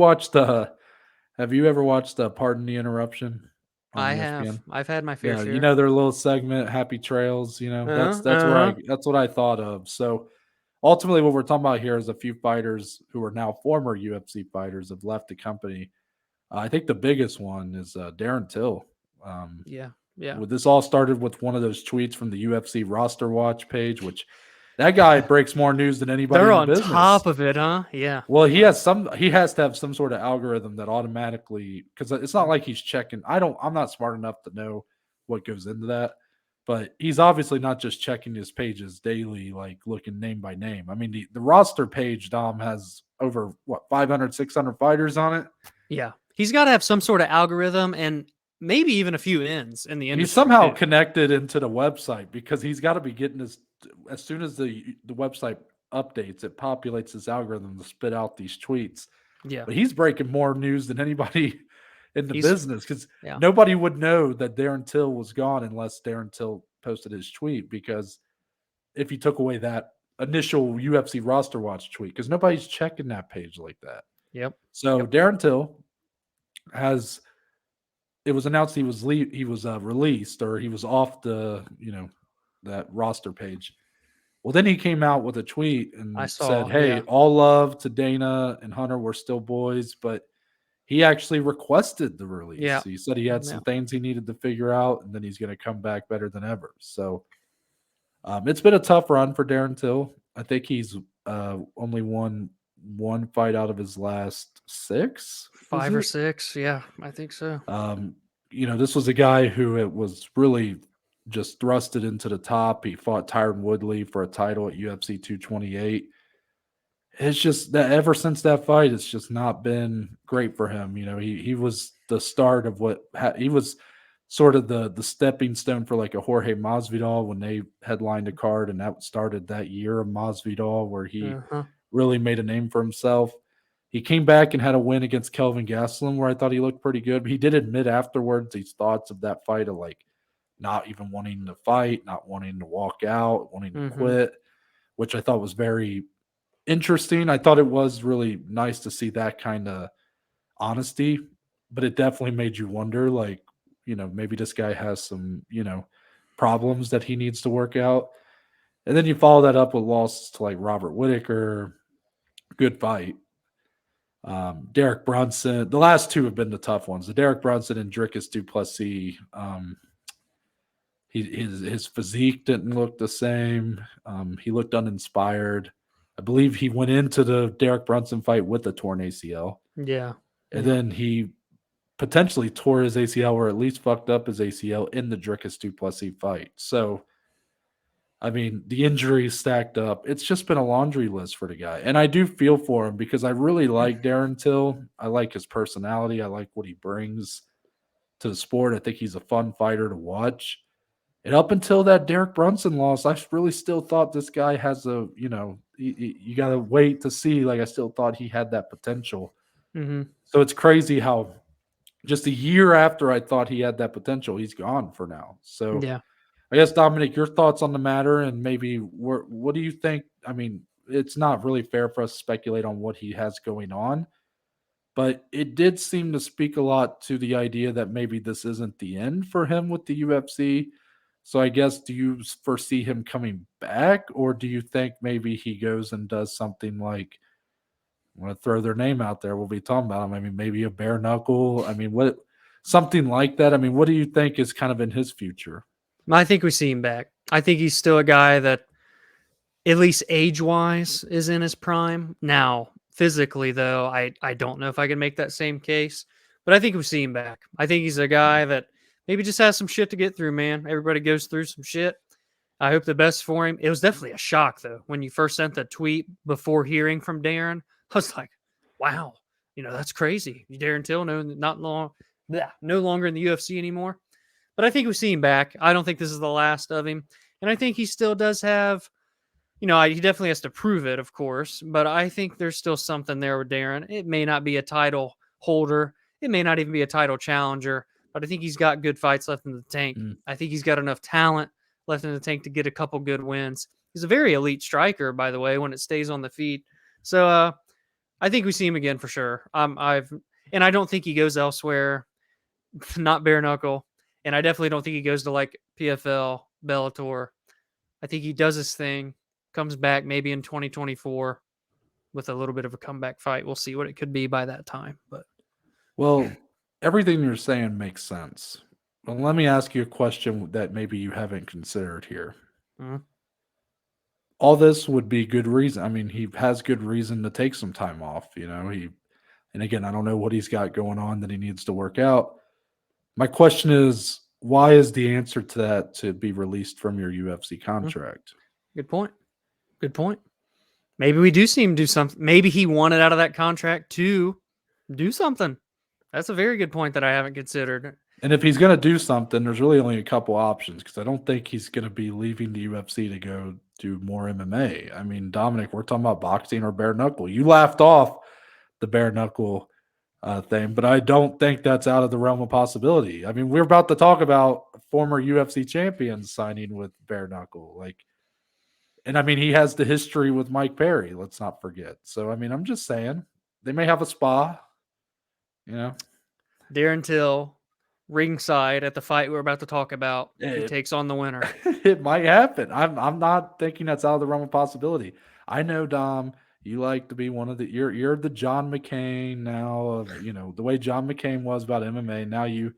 ever watched Pardon the Interruption on I have. ESPN? I've had my fair Yeah, share. their little segment, Happy Trails. Uh-huh. That's what I thought of. So ultimately, what we're talking about here is a few fighters who are now former UFC fighters have left the company. I think the biggest one is Darren Till. Yeah. Yeah. This all started with one of those tweets from the UFC roster watch page, which that guy breaks more news than anybody They're in the on business. top of it, huh? Yeah. Well, he Yeah. has to have some sort of algorithm that automatically, because it's not like he's checking. I'm not smart enough to know what goes into that, but he's obviously not just checking his pages daily, like looking name by name. I mean, the roster page, Dom, has over 500, 600 fighters on it. Yeah. He's got to have some sort of algorithm and maybe even a few ins in the industry. He's somehow too. connected into the website because he's got to be getting this as soon as the website updates, it populates this algorithm to spit out these tweets. Yeah. But he's breaking more news than anybody in the business because nobody would know that Darren Till was gone unless Darren Till posted his tweet. Because if he took away that initial UFC roster watch tweet, because nobody's checking that page like that. Yep. So Darren Till has. It was announced he was released or he was off the that roster page. Well, then he came out with a tweet and said, "Hey, all love to Dana and Hunter. We're still boys," but he actually requested the release. Yeah. He said he had some things he needed to figure out, and then he's going to come back better than ever. So it's been a tough run for Darren Till. I think he's only won one fight out of his last 6. 5 or 6. Yeah, I think so. This was a guy who it was really just thrusted into the top. He fought Tyron Woodley for a title at UFC 228. It's just that ever since that fight, it's just not been great for him. He was the start of he was sort of the stepping stone for like a Jorge Masvidal when they headlined a card, and that started that year of Masvidal where he really made a name for himself. He came back and had a win against Kelvin Gastelum where I thought he looked pretty good. But he did admit afterwards his thoughts of that fight of like not even wanting to fight, not wanting to walk out, wanting to quit, which I thought was very interesting. I thought it was really nice to see that kind of honesty, but it definitely made you wonder, like, maybe this guy has some, problems that he needs to work out. And then you follow that up with losses to like Robert Whittaker, good fight. Derek Brunson, the last two have been the tough ones. The Derek Brunson and Dricus du Plessis, his physique didn't look the same. He looked uninspired. I believe he went into the Derek Brunson fight with a torn ACL. Yeah. And then he potentially tore his ACL or at least fucked up his ACL in the Dricus du Plessis fight. So, I mean, the injuries stacked up. It's just been a laundry list for the guy. And I do feel for him because I really like Darren Till. I like his personality. I like what he brings to the sport. I think he's a fun fighter to watch. And up until that Derek Brunson loss, I really still thought this guy has you got to wait to see. Like, I still thought he had that potential. So it's crazy how just a year after I thought he had that potential, he's gone for now. So I guess, Dominic, your thoughts on the matter and maybe what do you think? I mean, it's not really fair for us to speculate on what he has going on, but it did seem to speak a lot to the idea that maybe this isn't the end for him with the UFC. So I guess, do you foresee him coming back, or do you think maybe he goes and does something like, I'm going to throw their name out there, we'll be talking about him. I mean, maybe a bare knuckle. I mean, something like that. I mean, what do you think is kind of in his future? I think we see him back. I think he's still a guy that, at least age-wise, is in his prime. Now, physically, though, I don't know if I can make that same case, but I think we see him back. I think he's a guy that maybe just has some shit to get through, man. Everybody goes through some shit. I hope the best for him. It was definitely a shock, though, when you first sent the tweet before hearing from Darren. I was like, wow, that's crazy. Darren Till, no longer in the UFC anymore. But I think we see him back. I don't think this is the last of him. And I think he still does have, he definitely has to prove it, of course. But I think there's still something there with Darren. It may not be a title holder. It may not even be a title challenger. But I think he's got good fights left in the tank. I think he's got enough talent left in the tank to get a couple good wins. He's a very elite striker, by the way, when it stays on the feet. So I think we see him again for sure. And I don't think he goes elsewhere, not bare knuckle. And I definitely don't think he goes to like PFL, Bellator. I think he does his thing, comes back maybe in 2024 with a little bit of a comeback fight. We'll see what it could be by that time. But everything you're saying makes sense. Well, let me ask you a question that maybe you haven't considered here. All this would be good reason. I mean, he has good reason to take some time off. And again, I don't know what he's got going on that he needs to work out. My question is, why is the answer to that to be released from your UFC contract? Good point. Good point. Maybe we do see him do something. Maybe he wanted out of that contract to do something. That's a very good point that I haven't considered. And if he's going to do something, there's really only a couple options because I don't think he's going to be leaving the UFC to go do more MMA. I mean, Dominic, we're talking about boxing or bare knuckle. You laughed off the bare knuckle thing, but I don't think that's out of the realm of possibility. I mean, we're about to talk about former UFC champions signing with bare knuckle, and I mean, he has the history with Mike Perry. Let's not forget. So, I mean, I'm just saying they may have a spa, you know. Darren Till, ringside at the fight we're about to talk about, he It- takes on the winner. It might happen. I'm not thinking that's out of the realm of possibility. I know, Dom, you like to be one of the you're the John McCain now of the way John McCain was about MMA. Now you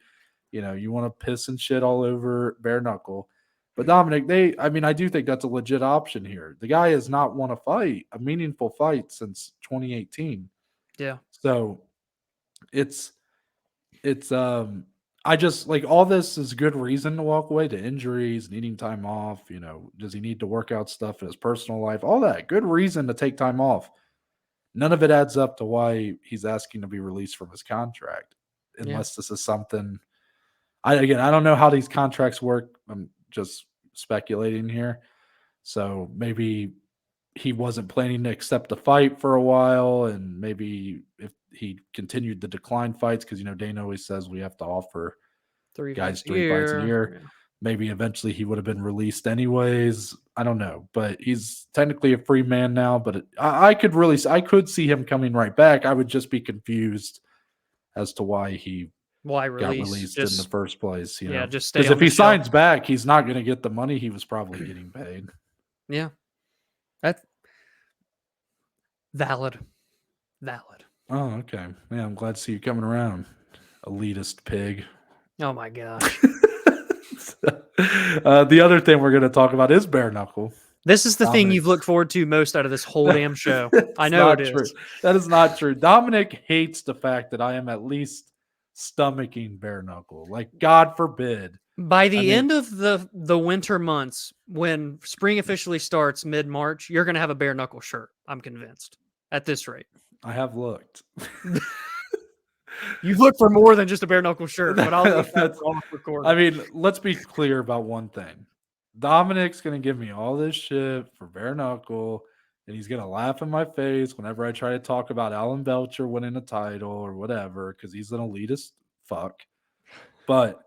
want to piss and shit all over bare knuckle. But Dominic, I do think that's a legit option here. The guy has not won a meaningful fight since 2018. Yeah. So it's I just like all this is good reason to walk away, to injuries, needing time off, does he need to work out stuff in his personal life? All that good reason to take time off. None of it adds up to why he's asking to be released from his contract. Unless this is something I don't know how these contracts work. I'm just speculating here. So maybe he wasn't planning to accept the fight for a while, and maybe if he continued the decline fights, because Dana always says we have to offer three guys fights 3 fights a year. Yeah. Maybe eventually he would have been released anyways. I don't know, but he's technically a free man now. But I could see him coming right back. I would just be confused as to why he got released in the first place. Just stay. Because if he signs back, he's not going to get the money he was probably getting paid. Yeah, that's valid. Oh, okay. Yeah, I'm glad to see you coming around, elitist pig. Oh my gosh. The other thing we're going to talk about is bare knuckle. This is the thing you've looked forward to most out of this whole damn show. I know it is. That is not true. Dominic hates the fact that I am at least stomaching bare knuckle. Like, God forbid. By the end of the winter months, when spring officially starts mid-March, you're going to have a bare knuckle shirt. I'm convinced. At this rate. I have looked. You've looked for more than just a bare knuckle shirt, but I'll leave that off recording. I mean, let's be clear about one thing. Dominic's going to give me all this shit for bare knuckle, and he's going to laugh in my face whenever I try to talk about Alan Belcher winning a title or whatever, because he's an elitist fuck. But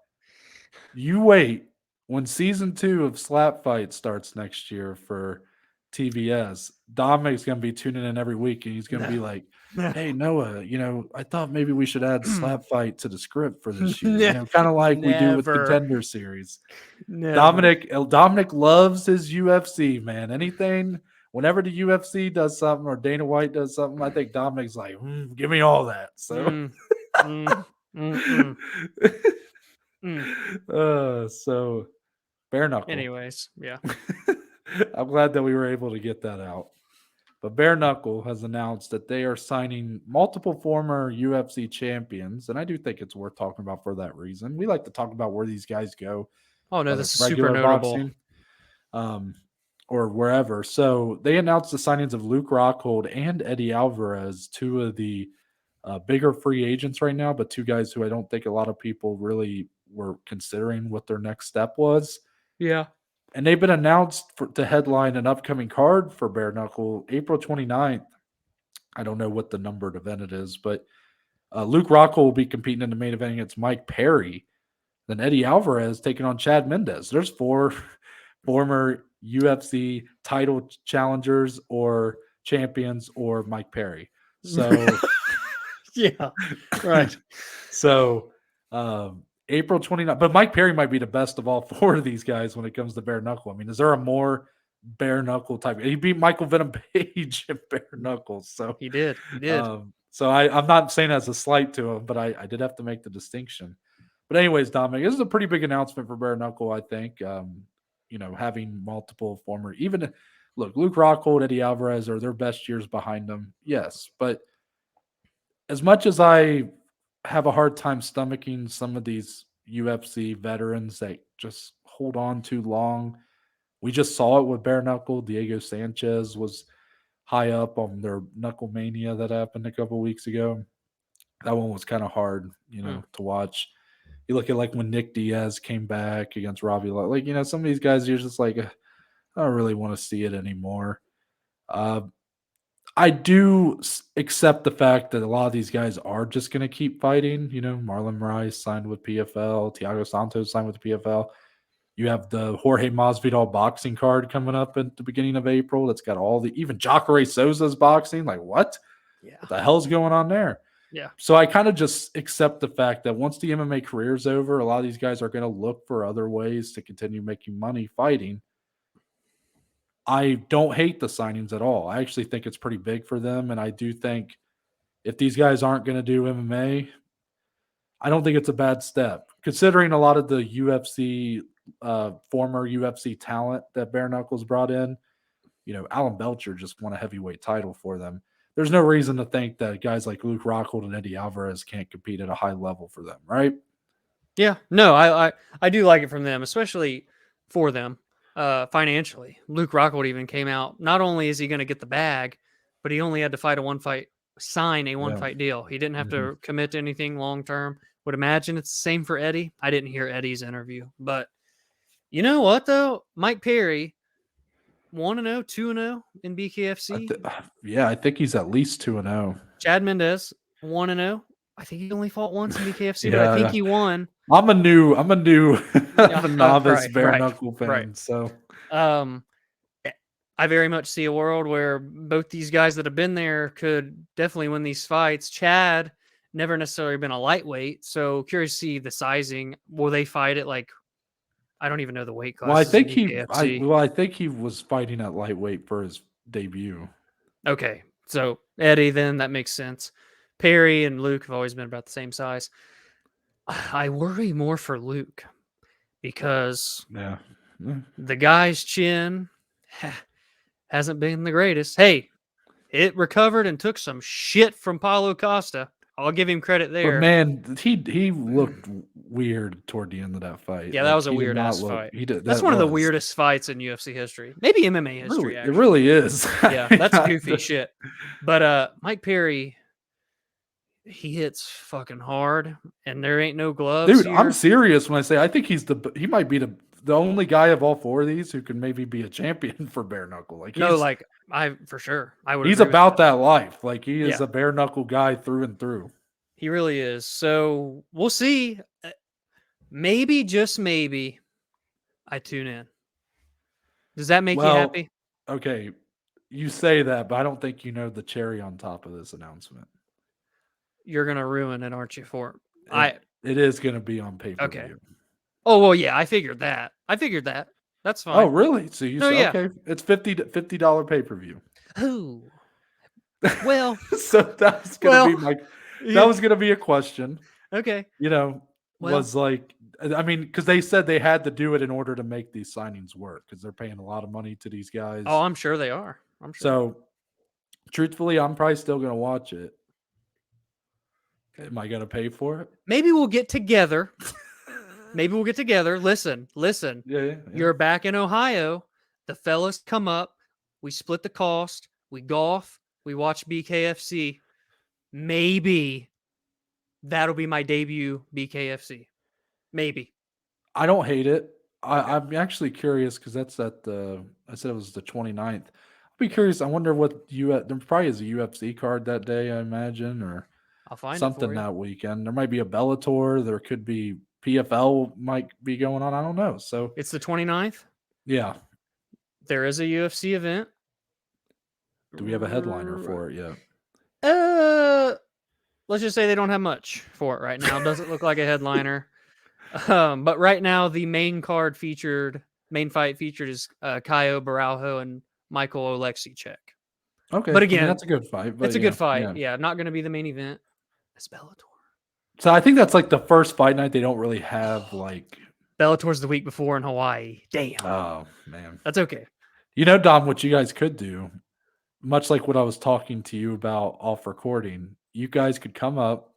you wait when season 2 of Slap Fight starts next year for TBS. Dominic's going to be tuning in every week, and he's going to be like, hey, Noah, I thought maybe we should add Slap Fight to the script for this year. Kind of like we do with Contender Series. Dominic loves his UFC, man. Anything, whenever the UFC does something or Dana White does something, I think Dominic's like, give me all that. So, so bare knuckle. Anyways, yeah. I'm glad that we were able to get that out. But Bare Knuckle has announced that they are signing multiple former UFC champions, and I do think it's worth talking about for that reason. We like to talk about where these guys go. Oh, no, this is super notable. Boxing, or wherever. So they announced the signings of Luke Rockhold and Eddie Alvarez, two of the bigger free agents right now, but two guys who I don't think a lot of people really were considering what their next step was. Yeah. And they've been announced to headline an upcoming card for Bare Knuckle, April 29th. I don't know what the numbered event it is, but Luke Rockhold will be competing in the main event against Mike Perry. Then Eddie Alvarez taking on Chad Mendes. There's 4 former UFC title challengers or champions or Mike Perry. So, yeah, right. So, April 29th, but Mike Perry might be the best of all 4 of these guys when it comes to bare knuckle. I mean, is there a more bare knuckle type? He beat Michael Venom Page at bare knuckles. So he did. So I'm not saying as a slight to him, but I did have to make the distinction. But anyways, Dominic, this is a pretty big announcement for bare knuckle, I think. Having multiple former, Luke Rockhold, Eddie Alvarez are their best years behind them. Yes. But as much as I have a hard time stomaching some of these UFC veterans that just hold on too long. We just saw it with Bare Knuckle. Diego Sanchez was high up on their Knuckle Mania that happened a couple weeks ago. That one was kind of hard, to watch. You look at like when Nick Diaz came back against Robbie, some of these guys, you're just like, I don't really want to see it anymore. Uh, I do accept the fact that a lot of these guys are just going to keep fighting. Marlon Moraes signed with PFL, Thiago Santos signed with the PFL. You have the Jorge Masvidal boxing card coming up at the beginning of April. That's got even Jacare Souza's boxing. Like, what? Yeah. What the hell's going on there? Yeah. So I kind of just accept the fact that once the MMA career is over, a lot of these guys are going to look for other ways to continue making money fighting. I don't hate the signings at all. I actually think it's pretty big for them. And I do think if these guys aren't going to do MMA, I don't think it's a bad step, considering a lot of the UFC, former UFC talent that Bare Knuckles brought in. Alan Belcher just won a heavyweight title for them. There's no reason to think that guys like Luke Rockhold and Eddie Alvarez can't compete at a high level for them, right? Yeah. No, I do like it from them, especially for them financially. Luke Rockhold even came out. Not only is he going to get the bag, but he only had to sign a one fight deal. He didn't have to commit to anything long term. Would imagine it's the same for Eddie. I didn't hear Eddie's interview, but you know what though? Mike Perry 1-0, 2-0 in BKFC. I think he's at least 2-0. Chad Mendes 1-0. I think he only fought once in BKFC, but I think he won. I'm a novice Bare Knuckle fan. Right. So I very much see a world where both these guys that have been there could definitely win these fights. Chad never necessarily been a lightweight, so curious to see the sizing. Will they fight it like? I don't even know the weight class. Well, I think he was fighting at lightweight for his debut. Okay, so Eddie, then that makes sense. Perry and Luke have always been about the same size. I worry more for Luke because the guy's chin hasn't been the greatest. Hey, it recovered and took some shit from Paulo Costa. I'll give him credit there. But man, he looked weird toward the end of that fight. Yeah, that was a weird ass fight. That's one of the weirdest fights in UFC history. Maybe MMA history, actually. It really is. Yeah, that's goofy shit. But Mike Perry, he hits fucking hard, and there ain't no gloves. Dude, here. I'm serious when I say I think he might be the only guy of all four of these who can maybe be a champion for Bare Knuckle. For sure. I would. He's about that life. Like he is a Bare Knuckle guy through and through. He really is. So we'll see. Maybe, just maybe, I tune in. Does that make you happy? Okay, you say that, but I don't think you know the cherry on top of this announcement. You're gonna ruin it, aren't you? It is gonna be on pay-per-view. Okay. Oh well, yeah, I figured that. That's fine. Oh really? So you said okay? It's $50 pay-per-view. Oh, well. So that's gonna be that was gonna be a question. Okay. Was like, I mean, because they said they had to do it in order to make these signings work because they're paying a lot of money to these guys. Oh, I'm sure they are. I'm sure. So, truthfully, I'm probably still gonna watch it. Am I gonna pay for it? Maybe we'll get together. Listen. Yeah. You're back in Ohio. The fellas come up. We split the cost. We golf. We watch BKFC. Maybe that'll be my debut BKFC. Maybe. I don't hate it. I'm actually curious because that's I said it was the 29th. I'll be curious. I wonder what there probably is a UFC card that day, I imagine, or I'll find something that weekend. There might be a Bellator. There could be PFL might be going on. I don't know. So it's the 29th? Yeah. There is a UFC event. Do we have a headliner for it yet? Let's just say they don't have much for it right now. Doesn't look like a headliner. But right now, the main fight featured is Caio Baralho and Michael Oleksiejczuk. Okay. But again, that's a good fight. It's a good fight. Yeah, not going to be the main event. It's Bellator. So I think that's like the first fight night they don't really have like. Bellator's the week before in Hawaii. Damn. Oh, man. That's okay. Dom, what you guys could do, much like what I was talking to you about off recording, you guys could come up,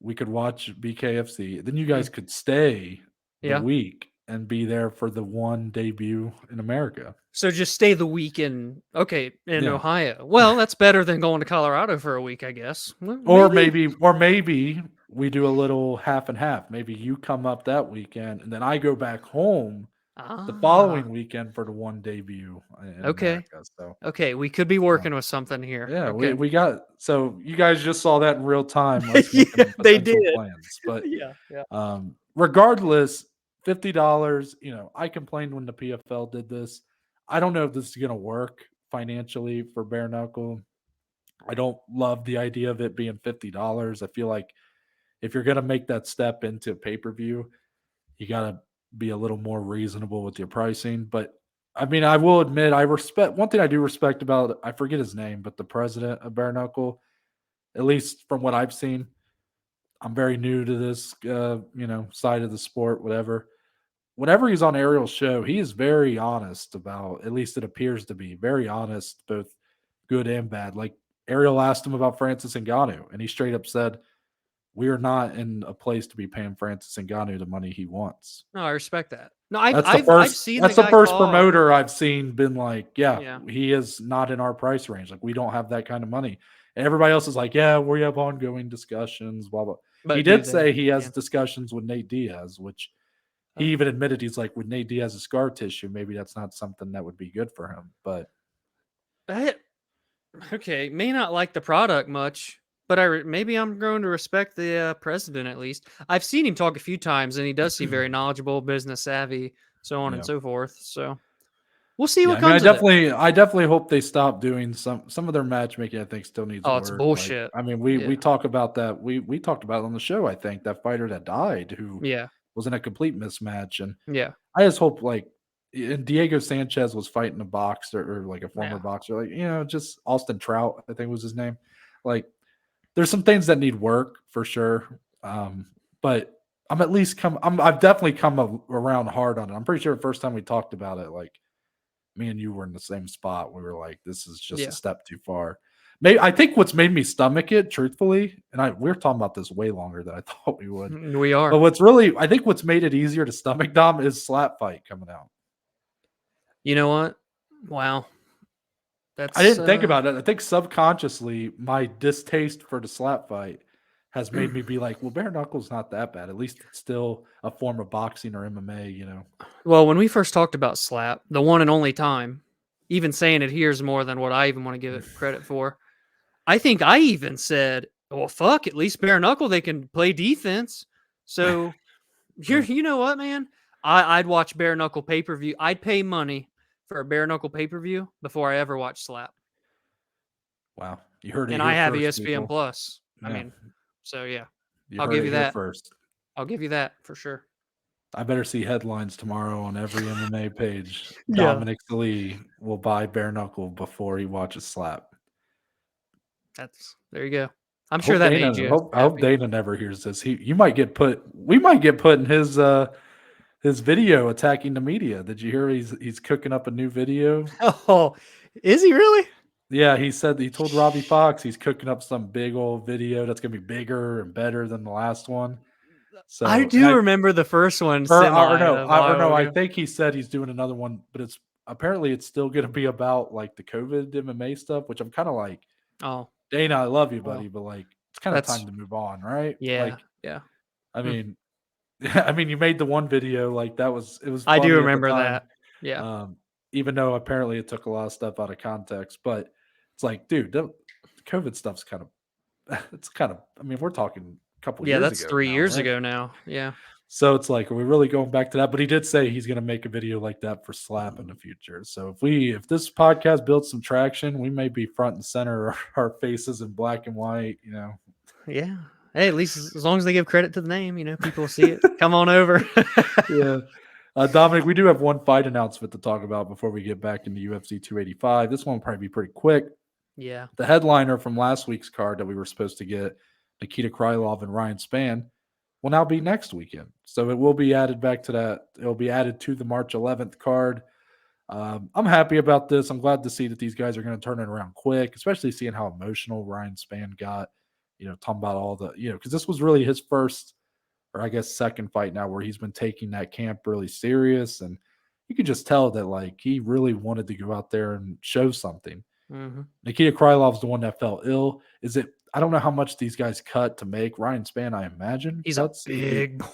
we could watch BKFC. Then you guys could stay the Yeah. week and be there for the one debut in America. So just stay the week in Yeah. Ohio. Well, that's better than going to Colorado for a week, I guess. Well, Or maybe. maybe we do a little half and half. Maybe you come up that weekend and then I go back home the Ah, following weekend for the one debut in okay. America. So Okay, we could be so working with something here. yeah, Okay. we got so you guys just saw that in real time, us Yeah, making they did. potential plans. But Yeah, yeah. regardless, $50, I complained when the PFL did this. I don't know if this is gonna work financially for bare knuckle. I don't love the idea of it being $50. I feel like if you're gonna make that step into pay-per-view, you gotta be a little more reasonable with your pricing. But I mean, I will admit I respect one thing I do respect about I forget his name, but the president of Bare Knuckle, at least from what I've seen, I'm very new to this side of the sport, whatever. Whenever he's on Ariel's show, he is very honest about, at least it appears to be, very honest, both good and bad. Like Ariel asked him about Francis Ngannou, and he straight up said, we are not in a place to be paying Francis Ngannou the money he wants. No, I respect that. No, I've That's the I've I've first seen the that's the guy first talk. promoter I've seen been like, yeah, Yeah, he is not in our price range. Like we don't have that kind of money. And everybody else is like, yeah, we have ongoing discussions, blah blah. He but do did they? say he has Yeah. discussions with Nate Diaz, which he Uh, even admitted he's like with Nate Diaz's scar tissue, maybe that's not something that would be good for him. But I, okay, may not like the product much, but maybe I'm going to respect the president at least. I've seen him talk a few times, and he does seem very knowledgeable, business savvy, so on and yeah. so forth. So we'll see Yeah, what I mean, comes of it. I definitely hope they stop doing some of their matchmaking. I think still needs Oh, it's work. Like, bullshit. I mean, we Yeah, talk about that. We talked about it on the show. I think that fighter that died, who yeah, was in a complete mismatch, and yeah, I just hope like, and Diego Sanchez was fighting a boxer or like a former yeah. boxer, like just Austin Trout, I think was his name. Like, there's some things that need work for sure, but I've definitely come around hard on it. I'm pretty sure the first time we talked about it, like me and you were in the same spot. We were like, this is just a Yeah, step too far. Maybe I think what's made me stomach it, truthfully, and we are talking about this way longer than I thought we would. we But are. I think what's made it easier to stomach Dom is slap fight coming out. You know what? Wow, I that's didn't think about it. I think subconsciously my distaste for the slap fight has made me be like, well, bare knuckles not that bad. At least it's still a form of boxing or MMA. well. When we first talked about slap, the one and only time, even saying it here is more than what I even want to give it credit for. I think I even said, "Well, fuck, at least bare knuckle they can play defense." So Yeah. you know what, man? I'd watch bare knuckle pay per view. I'd pay money for a bare knuckle pay per view before I ever watch slap. Wow. You heard it And I here have first, ESPN people. Plus. I Yeah. mean, so yeah, You I'll heard give it you here that. first. I'll give you that for sure. I better see headlines tomorrow on every MMA page. Yeah, Dominic Lee will buy bare knuckle before he watches slap. that's there you go. I'm I sure hope that Dana made you I hope happy. Dana never hears this. We might get put in his video attacking the media. Did you hear he's cooking up a new video? Oh, is he really? Yeah, he said he told Robbie Fox he's cooking up some big old video that's gonna be bigger and better than the last one. I So, and do remember the first one or semi no, a while I ago. think he said he's doing another one, but it's apparently it's still gonna be about like the COVID MMA stuff, which I'm kind of like, Oh, Dana, I love you, well, buddy, but like it's kind of that's time to move on, right? yeah, Like, yeah. I Hmm. mean, I mean, you made the one video, like it was I do funny at the remember time. that. Yeah. Um, Even though apparently it took a lot of stuff out of context, but it's like, dude, the COVID stuff's kind of it's kind of I mean, we're talking a couple Yeah, years that's ago 3 now, years right? ago now. Yeah. So it's like, are we really going back to that? But he did say he's going to make a video like that for Slap in the future. So if this podcast builds some traction, we may be front and center, our faces in black and white. Yeah. Hey, at least as long as they give credit to the name, people will see it. Come on over. Yeah. Dominic, we do have one fight announcement to talk about before we get back into UFC 285. This one will probably be pretty quick. Yeah. The headliner from last week's card that we were supposed to get, Nikita Krylov and Ryan Spann, will now be next weekend. So it will be added back to that. It'll be added to the March 11th card. I'm happy about this. I'm glad to see that these guys are going to turn it around quick, especially seeing how emotional Ryan Spann got talking about all the, because this was really his first, or I guess second fight now where he's been taking that camp really serious. And you could just tell that like he really wanted to go out there and show something. Mm-hmm. Nikita Krylov's the one that fell ill. I don't know how much these guys cut to make. Ryan Spann, I imagine. He's cuts. a big.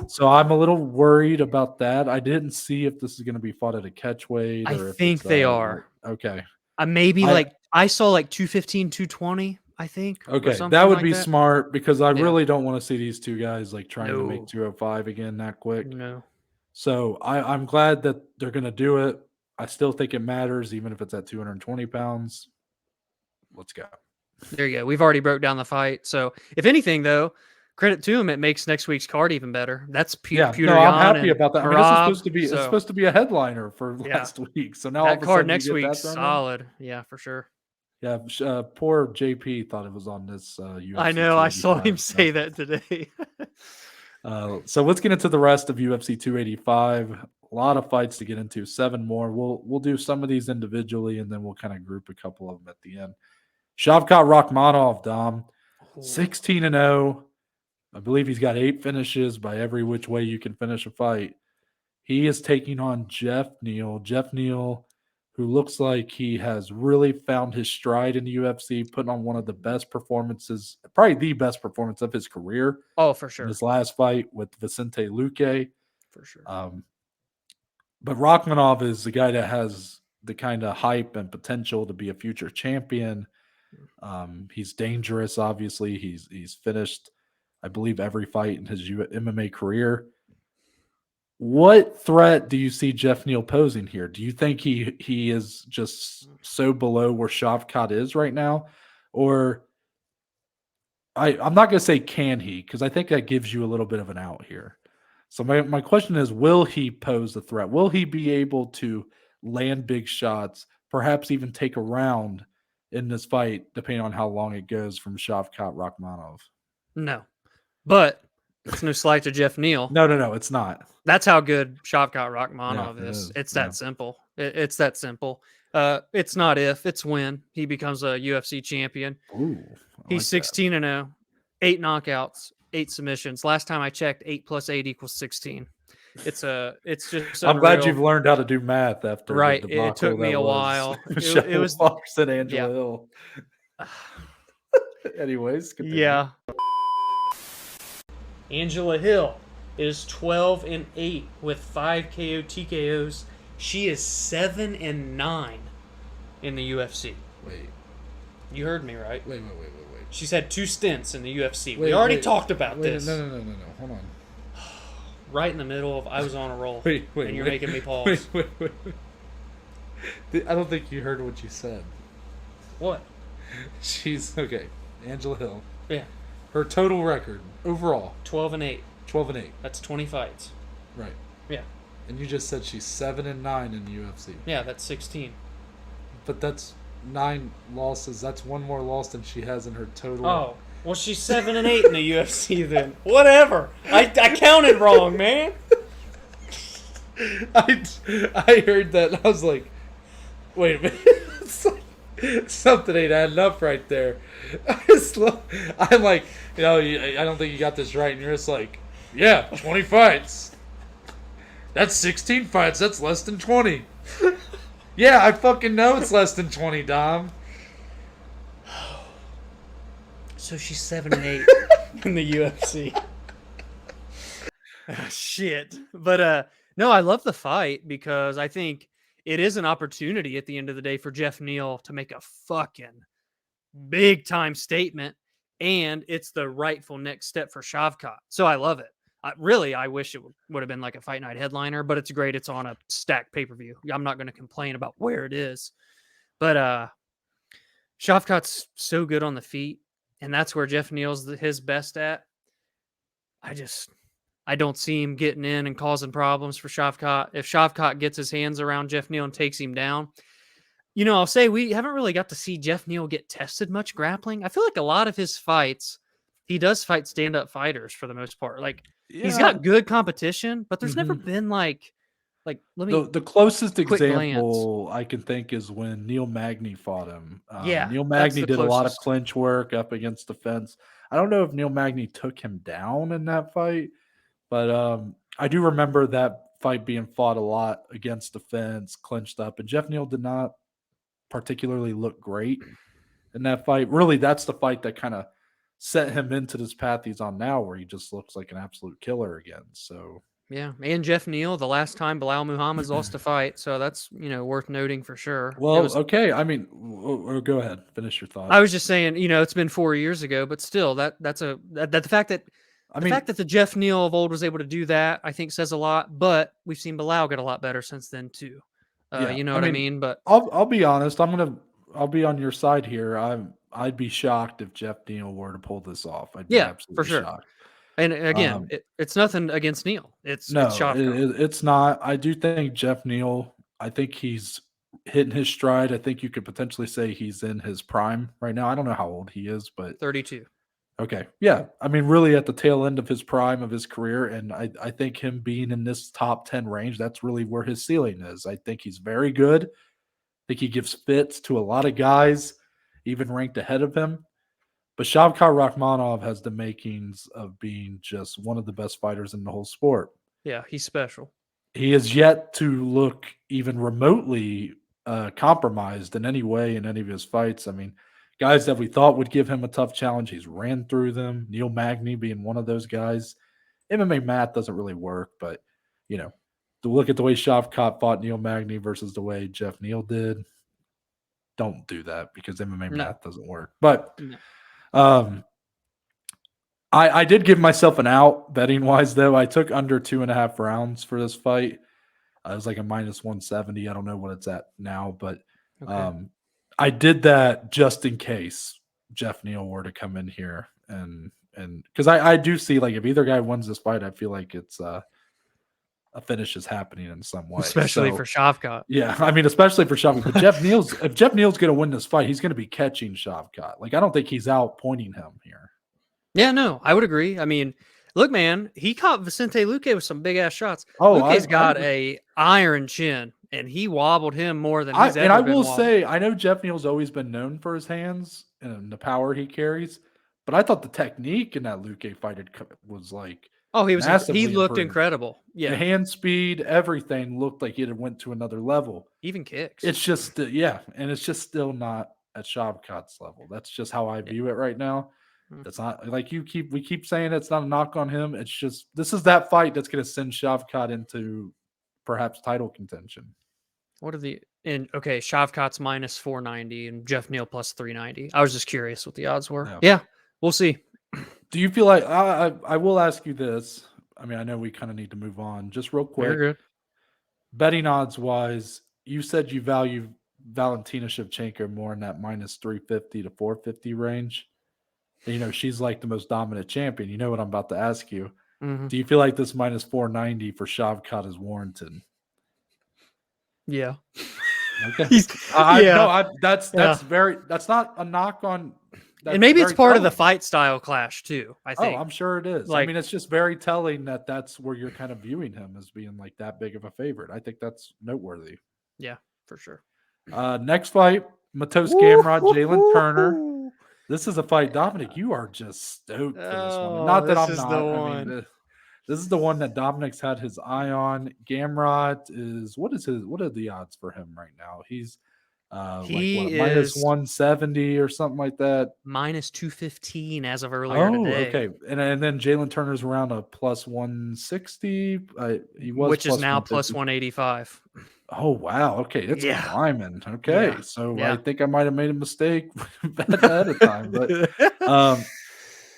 So I'm a little worried about that. I didn't see if this is going to be fought at a catch weight. I Or if think they are. Okay. Maybe I saw like 215, 220, I think. Okay. That would be smart because I really don't want to see these two guys like trying to make 205 again that quick. No. So I'm glad that they're going to do it. I still think it matters, even if it's at 220 pounds. Let's go. There you go. We've already broke down the fight. So if anything, though, credit to him, it makes next week's card even better. That's I'm happy about that. I mean, it's supposed to be a headliner for last week. So now that card next week's solid. Yeah, for sure. Yeah, poor JP thought it was on this UFC. I know. I saw him say that today. So let's get into the rest of UFC 285. A lot of fights to get into. 7 more. We'll do some of these individually, and then we'll kind of group a couple of them at the end. Shavkat Rakhmonov, Dom, 16-0. I believe he's got 8 finishes by every which way you can finish a fight. He is taking on Jeff Neal. Jeff Neal, who looks like he has really found his stride in the UFC, putting on one of the best performances, probably the best performance of his career. Oh, for sure. In his last fight with Vicente Luque. For sure. But Rakhmonov is the guy that has the kind of hype and potential to be a future champion. He's dangerous, obviously. He's finished, I believe, every fight in his MMA career. What threat do you see Jeff Neal posing here? Do you think he is just so below where Shavkat is right now? Or I'm not going to say can he, because I think that gives you a little bit of an out here. So my question is, will he pose a threat? Will he be able to land big shots, perhaps even take a round in this fight, depending on how long it goes from Shavkat Rakhmonov? No. But it's no slight to Jeff Neal. No, it's not. That's how good Shavkat Rakhmonov is. It's that simple. It's that simple. It's not if, it's when he becomes a UFC champion. Ooh, he's 16-0, 8 knockouts, 8 submissions. Last time I checked, 8 plus 8 equals 16. It's just I'm glad you've learned how to do math after right. It took me a while. It was Fox and Angela Hill. Anyways, continue. Yeah. Angela Hill is 12-8 with 5 KO TKOs. She is 7-9 in the UFC. Wait. You heard me right. Wait. She's had 2 stints in the UFC. We already talked about this. No. Hold on. Right in the middle of I was on a roll. And you're making me pause. Wait. I don't think you heard what you said. What? She's okay. Angela Hill. Yeah. Her total record overall 12-8. 12-8. That's 20 fights. Right. Yeah. And you just said she's 7-9 in the UFC. Yeah, that's 16. But that's 9 losses. That's one more loss than she has in her total. Oh, well, she's 7-8 in the UFC then. Whatever. I counted wrong, man. I heard that and I was like, wait a minute. Something ain't adding up right there. I'm like, I don't think you got this right. And you're just like, yeah, 20 fights. That's 16 fights. That's less than 20. Yeah, I fucking know it's less than 20, Dom. So she's 7-8 in the UFC. Shit. But no, I love the fight because I think it is an opportunity at the end of the day for Jeff Neal to make a fucking big time statement, and it's the rightful next step for Shavkat. So I love it. I wish it would have been like a fight night headliner, but it's great. It's on a stacked pay-per-view. I'm not going to complain about where it is, but Shavkat's so good on the feet, and that's where Jeff Neal's his best at. I don't see him getting in and causing problems for Shavkat. If Shavkat gets his hands around Jeff Neal and takes him down, I'll say we haven't really got to see Jeff Neal get tested much grappling. I feel like a lot of his fights, he does fight stand-up fighters for the most part. Like, he's got good competition, but there's never been like Like, let me The closest quick glance. example I can think is when Neil Magny fought him. Yeah, Neil that's Magny the did a lot of closest. clinch work up against the fence. I don't know if Neil Magny took him down in that fight, but I do remember that fight being fought a lot against the fence, clinched up, and Jeff Neal did not particularly look great in that fight. Really, that's the fight that kind of set him into this path he's on now, where he just looks like an absolute killer again. So Yeah, and Jeff Neal, the last time Bilal Muhammad's lost a fight, so that's worth noting for sure. It well, was. okay. I mean, go ahead, finish your I thought. was just saying, it's been 4 years ago, but still, that's the fact that I the mean, fact that the Jeff Neal of old was able to do that, I think, says a lot. But we've seen Bilal get a lot better since then too. yeah. You know I what I mean, mean? But I'll be honest. I'll be on your side here. I'd be shocked if Jeff Neal were to pull this off. I'd be yeah, for absolutely sure. shocked. And again, Um, it's nothing against Neal. It's no, Shavkat. it's not. I do think Jeff Neal. I think he's hitting his stride. I think you could potentially say he's in his prime right now. I don't know how old he is, but 32. okay. Yeah. I mean, really at the tail end of his prime of his career. And I think him being in this top 10 range, that's really where his ceiling is. I think he's very good. I think he gives fits to a lot of guys, even ranked ahead of him. But Shavkat Rakhmonov has the makings of being just one of the best fighters in the whole sport. Yeah, he's special. He has yet to look even remotely compromised in any way in any of his fights. I mean, guys that we thought would give him a tough challenge, he's ran through them. Neil Magny being one of those guys. MMA math doesn't really work, but you know, to look at the way Shavkat fought Neil Magny versus the way Jeff Neal did, don't do that because MMA No, math doesn't work. But no. um, I did give myself an out betting wise though. I took under 2.5 rounds for this fight. It was like a minus 170. I don't know what it's at now, but Okay. um, I did that just in case Jeff Neal were to come in here and because I do see like if either guy wins this fight, I feel like it's a finish is happening in some way. Especially So for Shavkat. yeah, I mean especially for Shavkat. But if Jeff Neal's going to win this fight, he's going to be catching Shavkat. Like I don't think he's out pointing him here. Yeah, no, I would agree. I mean, look, man, he caught Vicente Luque with some big ass shots. Oh, Luque's got a iron chin, and he wobbled him more than he's I ever been will wobbled. say I know Jeff Neal's always been known for his hands and the power he carries, but I thought the technique in that Luque fight was like Oh, he massively looked improved. incredible. The Yeah, hand speed, everything looked like it had went to another level. even kicks. It's just yeah, and it's just still not at Shavkat's level. That's just how I Yeah. view it right now. Mm. It's not like we keep saying it's not a knock on him. It's just this is that fight that's going to send Shavkat into perhaps title contention. What are the okay? Shavkat's minus 490 and Jeff Neal plus 390. I was just curious what the odds were. Yeah. Yeah, we'll see. Do you feel like I will ask you this? I mean, I know we kind of need to move on. Just real Very quick, good. betting odds wise, you said you value Valentina Shevchenko more in that minus 350 to 450 range. And, you know, she's like the most dominant champion. You know what I'm about to ask you. Hmm. Do you feel like this minus 490 for Shavkat is warranted? Yeah. Okay. He's yeah. That's Yeah. that's not a knock on. And That's maybe it's very part of the telling. fight style clash too. I Oh, think. I'm sure it is. I Like, mean, it's just very telling that that's where you're kind of viewing him as being like that big of a favorite. I think that's noteworthy. yeah, for sure. Next fight, Matos Gamrot, Jalen Turner. This is a fight, Dominic. You are just stoked for this one. And Oh, not that this I'm is the not. I mean, one. this is the one that Dominic's had his eye on. Gamrot is what are the odds for him right now? He's like what He a minus is 170 or something like that. minus 215 as of earlier Oh, today, okay. And then Jalen Turner's around a plus 160. He was which is plus now plus 150. 185. Oh wow. Okay, it's Yeah. climbing. Okay, Yeah. so I Yeah. think I might have made a mistake betting ahead of time. But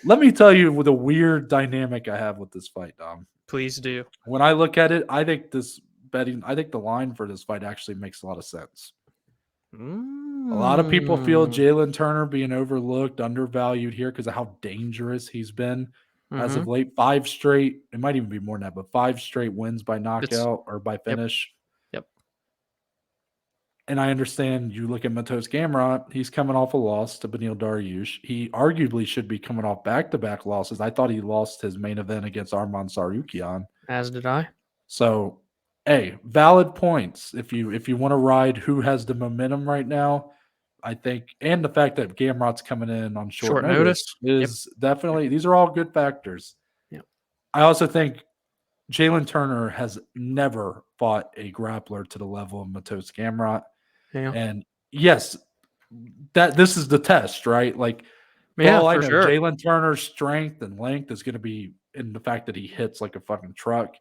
let me tell you with a weird dynamic I have with this fight, Dom. Please do. When I look at it, I think the line for this fight actually makes a lot of sense. A lot of people feel Mm. Jalen Turner being overlooked, undervalued here because of how dangerous he's been as of Mhm. late. 5 straight, it might even be more than that, but 5 straight wins by It's knockout or by yep. finish. Yep. And I understand you look at Matos Gamrot, he's coming off a loss to Beneil Dariush. He arguably should be coming off back-to-back losses. I thought he lost his main event against Arman Sarukian. As did I. So, Hey, valid points. If you want to ride who has the momentum right now, I think, and the fact that Gamrot's coming in on short Short notice notice. Yep. is definitely, these are all good factors. Yep. I also think Jalen Turner has never fought a grappler to the level of Matos Gamrot. Yeah. And yes, that this is the test, right? Like, for Yeah, all I for know, sure. Jalen Turner's strength and length is going to be in the fact that he hits like a fucking truck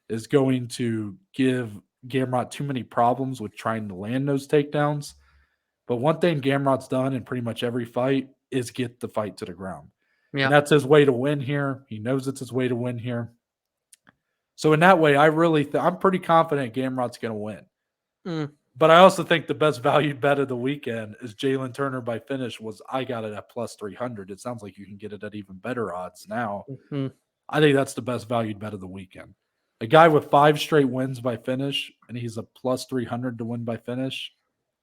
is going to give Gamrot too many problems with trying to land those takedowns. But one thing Gamrot's done in pretty much every fight is get the fight to the ground. Yeah. And that's his way to win here. He knows it's his way to win here. So in that way, I really I'm pretty confident Gamrot's going to win. Mm. But I also think the best valued bet of the weekend is Jalen Turner by finish. Was I got it at plus 300. It sounds like you can get it at even better odds now. Mm-hmm. I think that's the best valued bet of the weekend. A guy with 5 straight wins by finish, and he's a plus 300 to win by finish.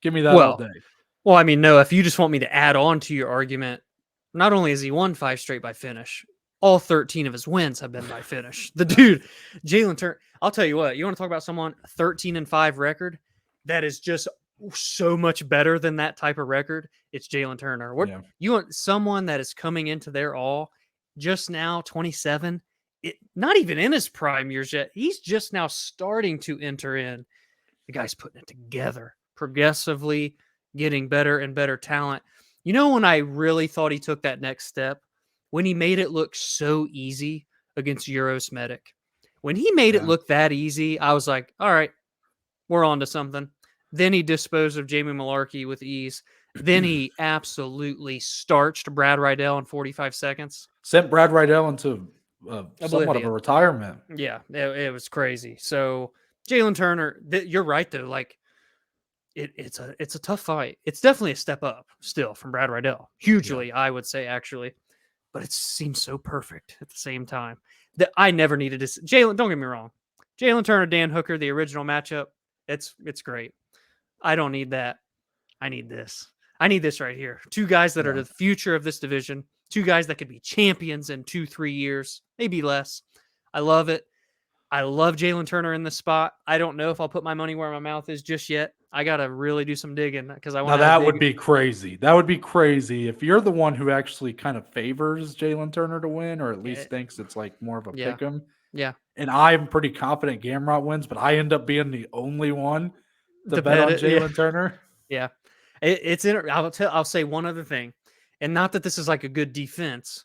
Give me that all day. Well, I mean, no, if you just want me to add on to your argument, not only has he won 5 straight by finish, all 13 of his wins have been by finish. The dude, Jalen Turner, I'll tell you what, you want to talk about someone 13-5 record that is just so much better than that type of record? It's Jalen Turner. You want someone that is coming into their all just now, 27, not even in his prime years yet. He's just now starting to enter in. The guy's putting it together progressively, getting better and better talent. You know, when I really thought he took that next step, when he made it look so easy against Euros Medic. When he made it look that easy, I was like, all right, we're on to something. Then he disposed of Jamie Malarkey with ease. Then he absolutely starched Brad Riddell in 45 seconds. Sent Brad Riddell into somewhat of a retirement. Yeah, it was crazy. So Jalen Turner, you're right though. Like it's a tough fight. It's definitely a step up still from Brad Riddell. Hugely, I would say actually, but it seems so perfect at the same time that I never needed to. Jalen, don't get me wrong. Jalen Turner, Dan Hooker, the original matchup. It's great. I don't need that. I need this. I need this right here. 2 guys that are the future of this division. 2 guys that could be champions in 2-3 years, maybe less. I love it. I love Jalen Turner in this spot. I don't know if I'll put my money where my mouth is just yet. I got to really do some digging because I want to. Now, that would be crazy. That would be crazy if you're the one who actually kind of favors Jalen Turner to win, or at least thinks it's like more of a pick 'em. Yeah. And I'm pretty confident Gamrot wins, but I end up being the only one to bet on Jalen Turner. Yeah. I'll say one other thing, and not that this is like a good defense,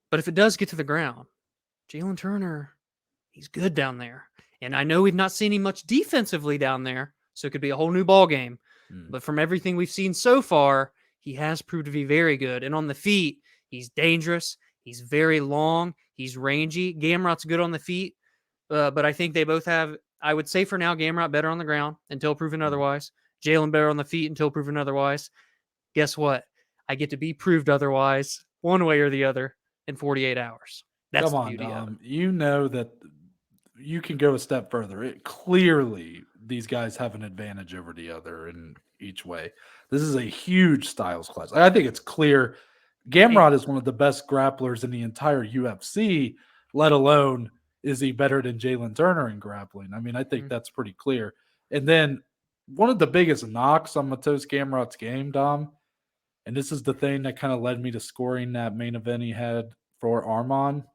but if it does get to the ground, Jalen Turner, he's good down there. And I know we've not seen him much defensively down there, so it could be a whole new ball game. But from everything we've seen so far, he has proved to be very good. And on the feet, he's dangerous. He's very long. He's rangy. Gamrot's good on the feet, but I think they both have, I would say for now, Gamrot better on the ground until proven otherwise. Jalen better on the feet until proven otherwise. Guess what? I get to be proved otherwise one way or the other in 48 hours. That's the beauty of it. You know that you can go a step further. Clearly, these guys have an advantage over the other in each way. This is a huge styles class. I think it's clear Gamrot is one of the best grapplers in the entire UFC, let alone is he better than Jalen Turner in grappling. I mean, I think that's pretty clear. And then one of the biggest knocks on Matos Gamrot's game, Dom, and this is the thing that kind of led me to scoring that main event he had for Arman,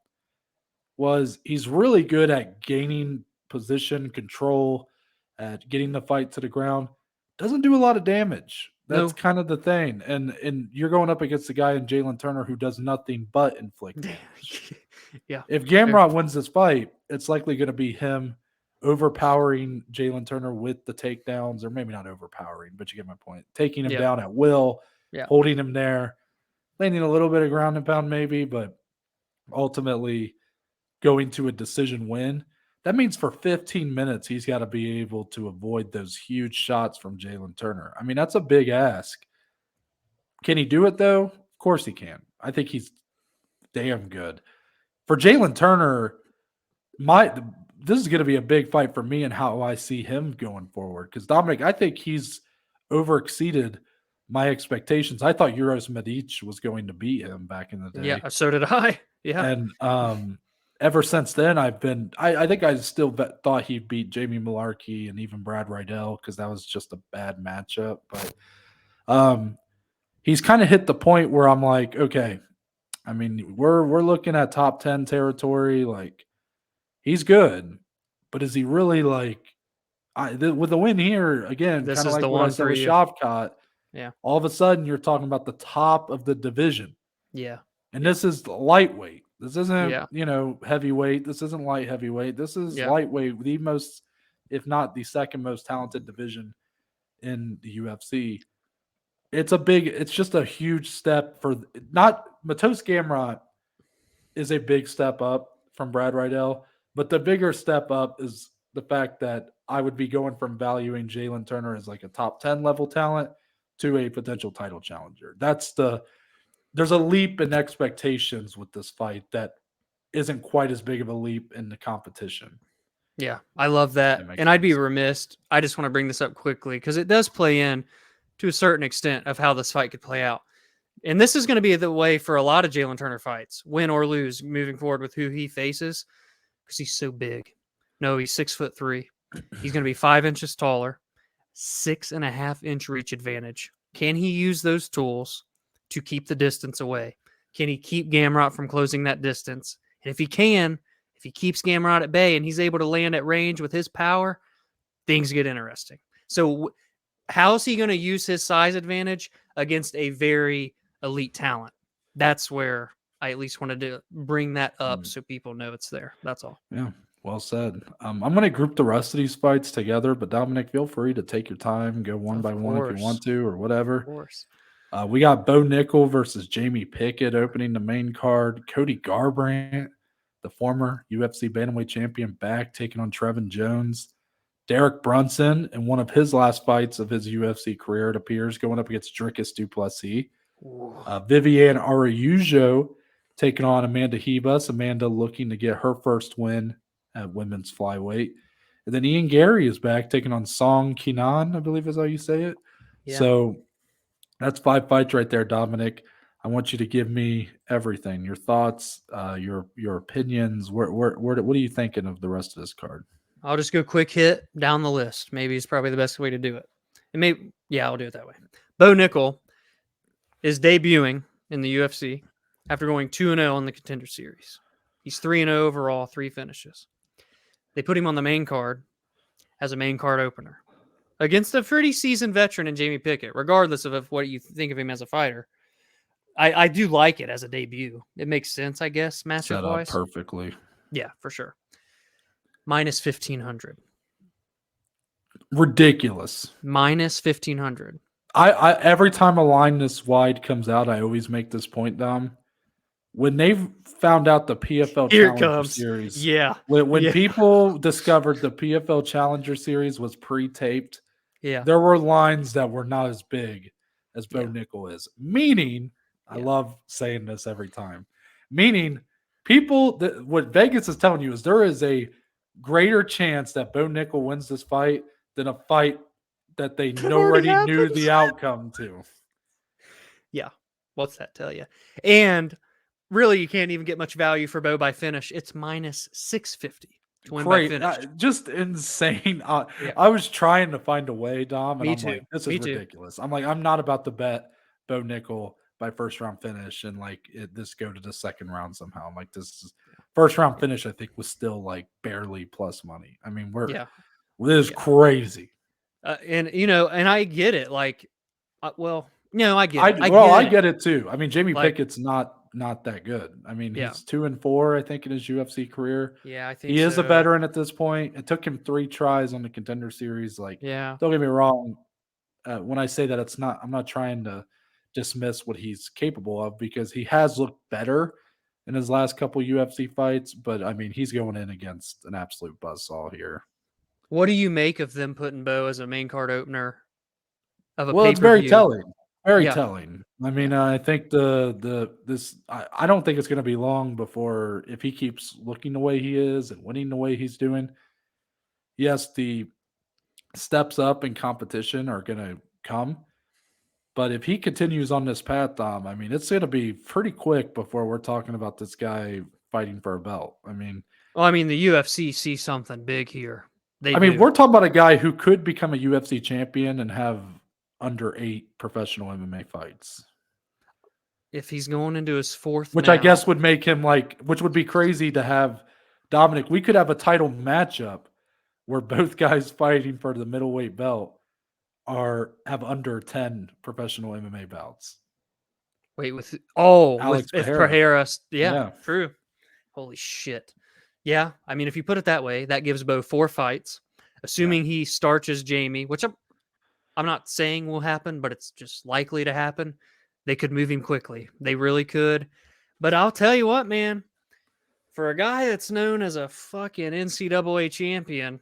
was he's really good at gaining position control, at getting the fight to the ground. Doesn't do a lot of damage. That's kind of the thing. And you're going up against a guy in Jalen Turner who does nothing but inflict damage. If Gamrot wins this fight, it's likely going to be him overpowering Jalen Turner with the takedowns, or maybe not overpowering, but you get my point. Taking him down at will, holding him there, landing a little bit of ground and pound maybe, but ultimately going to a decision win. That means for 15 minutes, he's got to be able to avoid those huge shots from Jalen Turner. I mean, that's a big ask. Can he do it, though? Of course he can. I think he's damn good. For Jalen Turner, this is going to be a big fight for me and how I see him going forward. Because, Dominic, I think he's overexceeded my expectations. I thought Euros Medic was going to beat him back in the day. Yeah, so did I. Yeah. And ever since then, I think I still thought he'd beat Jamie Malarkey and even Brad Rydell because that was just a bad matchup. But um, he's kind of hit the point where I'm like, okay, I mean, we're looking at top 10 territory. Like, he's good, but is he really like? With the win here again, This kind of is the like what I one said for with you. Shavkat. Yeah. All of a sudden, you're talking about the top of the division. Yeah. And Yeah. this is lightweight. This isn't, Yeah. heavyweight. This isn't light heavyweight. This is Yeah. lightweight, the most, if not the second most talented division in the UFC. It's just a huge step for not Matos Gamrot is a big step up from Brad Rydell, but the bigger step up is the fact that I would be going from valuing Jalen Turner as like a top 10 level talent to a potential title challenger. There's a leap in expectations with this fight that isn't quite as big of a leap in the competition. Yeah, I love that. That makes And I'd be sense. remiss. I just want to bring this up quickly because it does play in to a certain extent of how this fight could play out. And this is going to be the way for a lot of Jalen Turner fights, win or lose, moving forward with who he faces, because he's so big. No, he's 6'3". He's going to be 5 inches taller, 6.5 inch reach advantage. Can he use those tools to keep the distance away? Can he keep Gamrot from closing that distance? And if he can, if he keeps Gamrot at bay and he's able to land at range with his power, things get interesting. So, how's he going to use his size advantage against a very elite talent? That's where I at least wanted to bring that up so people know it's there. That's all. Yeah, well said. I'm going to group the rest of these fights together, but Dominic, feel free to take your time, go one Of by one if you want course. to, or Of whatever. course. We got Bo Nickel versus Jamie Pickett opening the main card. Cody Garbrandt, the former UFC bantamweight champion, back taking on Trevin Jones. Derek Brunson in one of his last fights of his UFC career, it appears, going up against Dricus Duplessis. Viviane Araújo taking on Amanda Ribas. Amanda looking to get her first win at women's flyweight. And then Ian Gary is back taking on Song Kinan, I believe is how you say it. Yeah. So that's 5 fights right there, Dominic. I want you to give me everything, your thoughts, your opinions. What are you thinking of the rest of this card? I'll just go quick hit down the list. Maybe it's probably the best way to do it. And maybe, yeah, I'll do it that way. Bo Nickel is debuting in the UFC after going 2-0 in the Contender Series. He's 3-0 overall, 3 finishes. They put him on the main card as a main card opener against a pretty seasoned veteran in Jamie Pickett, regardless of what you think of him as a fighter. I do like it as a debut. It makes sense, I guess, matchup Set up wise. perfectly. Yeah, for sure. Minus 1,500. Ridiculous. Minus 1,500. I every time a line this wide comes out, I always make this point, Dom. When they found out the PFL Here it Challenger comes. Series, Yeah. when Yeah. people discovered the PFL Challenger Series was pre-taped, Yeah. there were lines that were not as big as Bo Yeah. Nickel is. Meaning, I Yeah. love saying this every time. Meaning, what Vegas is telling you is there is a greater chance that Bo Nickel wins this fight than a fight that they already already knew happens. the outcome to. Yeah. What's that tell you? And really, you can't even get much value for Bo by finish. It's minus 650 to win by finish. Just insane. Yeah. I was trying to find a way, Dom, and Me I'm too. like, this Me is too. ridiculous. I'm like, I'm not about to bet Bo Nickel by first round finish and this go to the second round somehow. I'm like, this is first round finish. I think was still like barely plus money. I mean, this is crazy. And I get it. Like, I get it. I get it too. I mean, Jamie Like- Pickett's not that good. I mean, Yeah. he's 2-4, I think, in his UFC career. Yeah, I think He is a so. veteran at this point. It took him 3 tries on the Contender Series. Like, Yeah. don't get me wrong. When I say that, I'm not trying to dismiss what he's capable of because he has looked better in his last couple UFC fights. But I mean, he's going in against an absolute buzzsaw here. What do you make of them putting Bo as a main card opener of a Well, it's pay-per-view? very telling. Very Yeah. telling. I mean, I think I don't think it's going to be long before if he keeps looking the way he is and winning the way he's doing. Yes, the steps up in competition are going to come, but if he continues on this path, Dom, I mean, it's going to be pretty quick before we're talking about this guy fighting for a belt. Well, I mean, the UFC sees something big here. They do. We're talking about a guy who could become a UFC champion and have under 8 professional MMA fights. If he's going into his fourth Which now, I guess would make him which would be crazy to have Dominic. We could have a title matchup where both guys fighting for the middleweight belt have under 10 professional MMA bouts. wait, Alex if Pereira. Pereira, Yeah. True. Holy shit. Yeah, I mean, if you put it that way, that gives Bo 4 fights, assuming he starches Jamie, which I'm not saying will happen, but it's just likely to happen. They could move him quickly. They really could. But I'll tell you what, man, for a guy that's known as a fucking NCAA champion,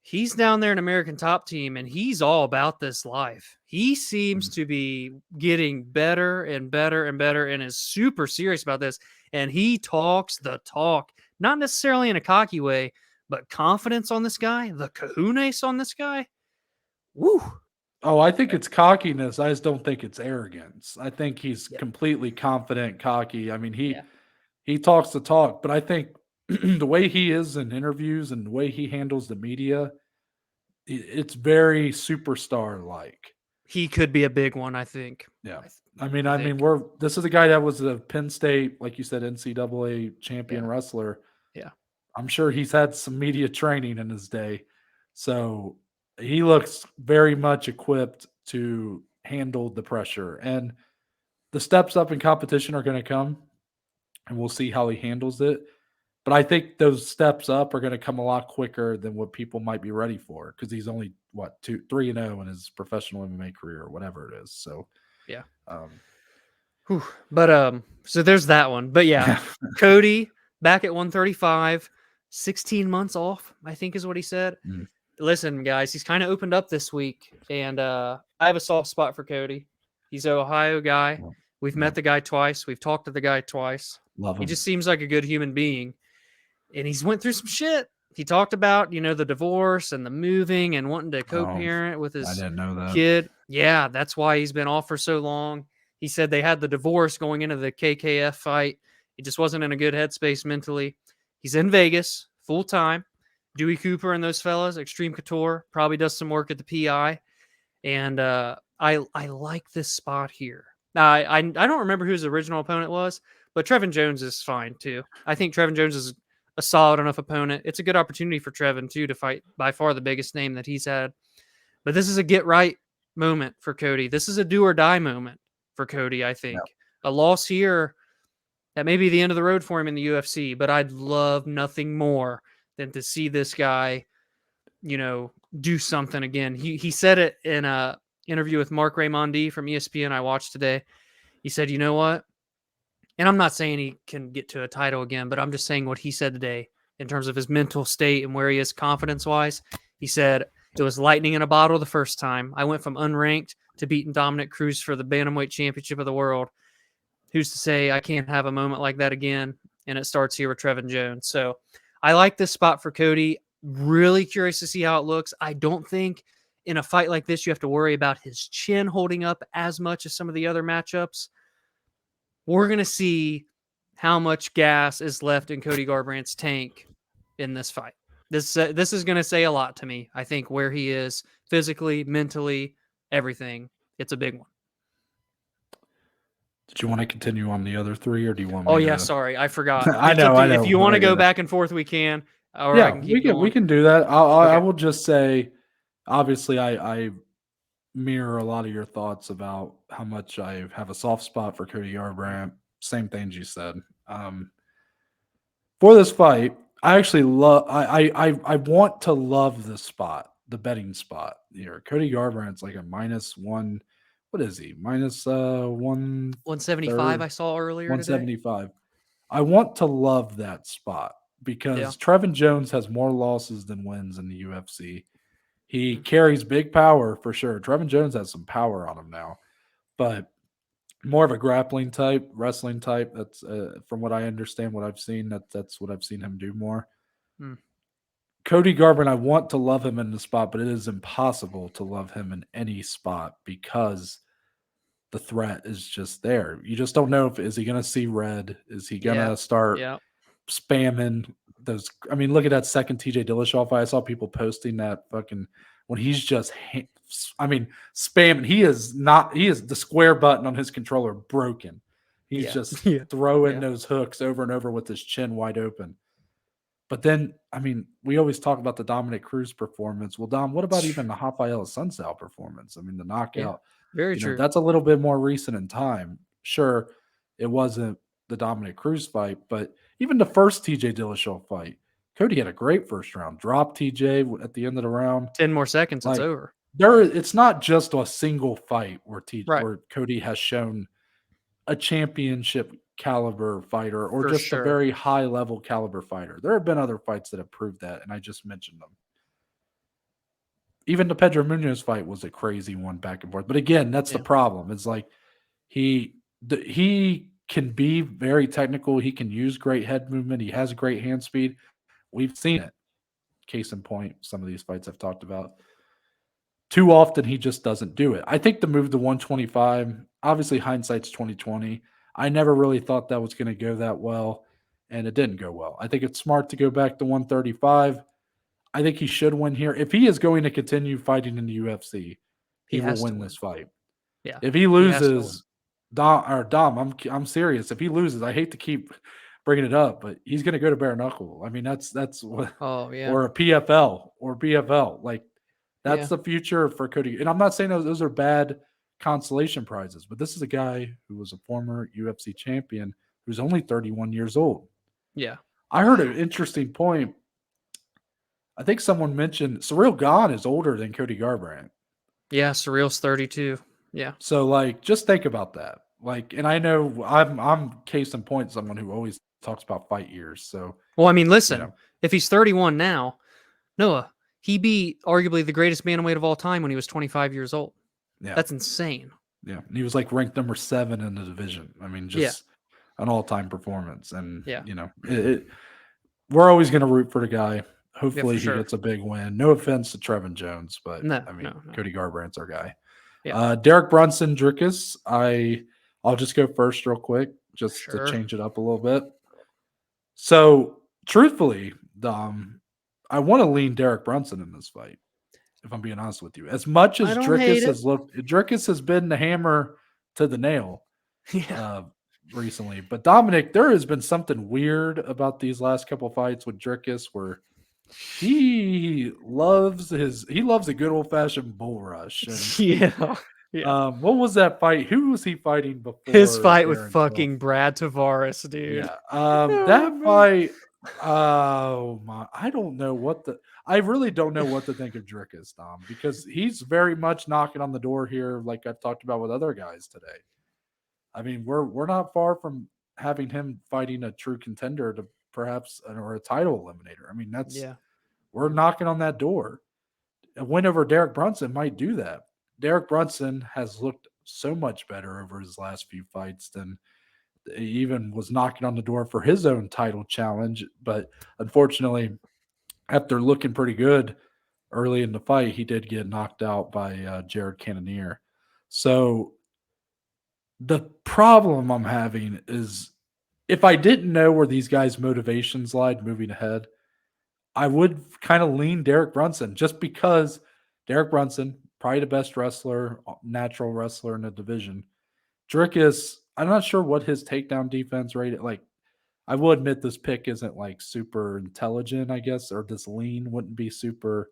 he's down there in American Top Team, and he's all about this life. He seems to be getting better and better and better and is super serious about this. And he talks the talk, not necessarily in a cocky way, but confidence on this guy, the kahunas on this guy. Woo. Oh, I think it's cockiness. I just don't think it's arrogance. I think he's completely confident, cocky. He talks the talk, but I think the way he is in interviews and the way he handles the media, it's very superstar like. He could be a big one, I think. Yeah. This is a guy that was a Penn State, like you said, NCAA champion wrestler. Yeah. I'm sure he's had some media training in his day. So he looks very much equipped to handle the pressure. And the steps up in competition are going to come, and we'll see how he handles it. But I think those steps up are going to come a lot quicker than what people might be ready for, because he's only 3-0 in his professional MMA career or whatever it is. So yeah. So there's that one. But yeah, Cody back at 135, 16 months off, I think is what he said. Listen, guys, he's kind of opened up this week, and I have a soft spot for Cody. He's an Ohio guy. We've met the guy twice. We've talked to the guy twice. Love him. He just seems like a good human being. And he's went through some shit. He talked about, the divorce and the moving and wanting to co-parent with his I didn't know that. kid. Yeah, that's why he's been off for so long. He said they had the divorce going into the KKF fight. He just wasn't in a good headspace mentally. He's in Vegas full time. Dewey Cooper and those fellas, Extreme Couture, probably does some work at the PI. And I like this spot here. I don't remember who his original opponent was, but Trevin Jones is fine too. I think Trevin Jones is a solid enough opponent. It's a good opportunity for Trevin too to fight by far the biggest name that he's had. But this is a get right moment for Cody. This is a do or die moment for Cody, I think. A loss here, that may be the end of the road for him in the UFC, but I'd love nothing more than to see this guy, do something again. He said it in a interview with Mark Raimondi from ESPN I watched today. He said, you know what? And I'm not saying he can get to a title again, but I'm just saying what he said today in terms of his mental state and where he is confidence-wise. He said, it was lightning in a bottle the first time. I went from unranked to beating Dominic Cruz for the Bantamweight Championship of the world. Who's to say I can't have a moment like that again? And it starts here with Trevin Jones. So I like this spot for Cody. Really curious to see how it looks. I don't think in a fight like this you have to worry about his chin holding up as much as some of the other matchups. We're going to see how much gas is left in Cody Garbrandt's tank in this fight. This is going to say a lot to me. I think where he is physically, mentally, everything. It's a big one. Did you want to continue on the other three, or do you want me Oh, yeah, sorry. I forgot. I know. If you want to go back and forth, we can. Or yeah, I can keep we can do that. I will just say, obviously, I mirror a lot of your thoughts about how much I have a soft spot for Cody Garbrandt. Same things you said. For this fight, I actually love. I want to love the spot, the betting spot here. Cody Garbrandt's like a -1. What is he? Minus 175. I saw earlier. 175. Today. I want to love that spot because Trevin Jones has more losses than wins in the UFC. He carries big power for sure. Trevin Jones has some power on him now, but more of a grappling type, wrestling type. That's from what I understand, what I've seen. That's what I've seen him do more. Cody Garbrandt, I want to love him in the spot, but it is impossible to love him in any spot because the threat is just there. You just don't know is he going to see red? Is he going to start spamming those. I mean, look at that second TJ Dillashaw fight. I saw people posting that fucking when he's just, spamming. He is the square button on his controller broken. He's just Yeah. throwing Yeah. those hooks over and over with his chin wide open. But then, I mean, we always talk about the Dominic Cruz performance. Well, Dom, what about even the Rafael Sunsao performance? I mean, the Yeah. knockout, Very true. that's a little bit more recent in time. Sure, it wasn't the Dominic Cruz fight, but even the first TJ Dillashaw fight, Cody had a great first round. Dropped TJ at the end of the round. 10 more seconds, it's Like over. it's not just a single fight Right. where Cody has shown a championship caliber fighter or For just a sure. very high level caliber fighter. There have been other fights that have proved that, and I just mentioned them. Even the Pedro Munoz fight was a crazy one back and forth. But again, that's the Yeah. problem. It's like he can be very technical. He can use great head movement. He has great hand speed. We've seen it. Case in point, some of these fights I've talked about. Too often he just doesn't do it. I think the move to 125, obviously hindsight's 2020. I never really thought that was going to go that well, and it didn't go well. I think it's smart to go back to 135. I think he should win here. If he is going to continue fighting in the UFC, He he will has to win win. this fight. Yeah. If he He has to win. loses, Dom, I'm serious. If he loses, I hate to keep bringing it up, but he's going to go to bare knuckle. I mean, that's what, Oh, yeah. or a PFL or BFL. Like that's Yeah. the future for Cody. And I'm not saying those are bad consolation prizes, but this is a guy who was a former UFC champion who's only 31 years old. Yeah. I heard an interesting point. I think someone mentioned Ciryl Gane is older than Cody Garbrandt. Yeah. Surreal's 32. Yeah. So like just think about that. Like, and I know I'm case in point someone who always talks about fight years. So Well, I mean, listen, know. if he's 31 now, Noah, he beat arguably the greatest bantamweight of all time when he was 25 years old. Yeah. That's insane. Yeah. And he was like ranked number 7 in the division. I mean, just an all-time performance. And we're always going to root for the guy. Hopefully he gets a big win. No offense to Trevin Jones, but Cody Garbrandt's our guy. Yeah. Derek Brunson, Dricus. I'll just go first real quick, just to change it up a little bit. So, truthfully, Dom, I want to lean Derek Brunson in this fight, if I'm being honest with you. As much as Dricus has been the hammer to the nail recently. But Dominic, there has been something weird about these last couple fights with Dricus where he loves a good old fashioned bull rush. And, what was that fight? Who was he fighting before? His fight with fucking Brad Tavares, dude. Yeah. That fight. Oh my! I really don't know what to think of Dricus, Dom, because he's very much knocking on the door here, like I've talked about with other guys today. I mean, we're not far from having him fighting a true contender to perhaps or a title eliminator. I mean, we're knocking on that door. A win over Derek Brunson might do that. Derek Brunson has looked so much better over his last few fights than he even was knocking on the door for his own title challenge. But unfortunately, after looking pretty good early in the fight, he did get knocked out by Jared Cannonier. So the problem I'm having is if I didn't know where these guys' motivations lied moving ahead, I would kind of lean Derek Brunson just because Derek Brunson, probably the best wrestler, natural wrestler in the division. Dricus, I'm not sure what his takedown defense rated. Like, I will admit this pick isn't like super intelligent, I guess, or this lean wouldn't be super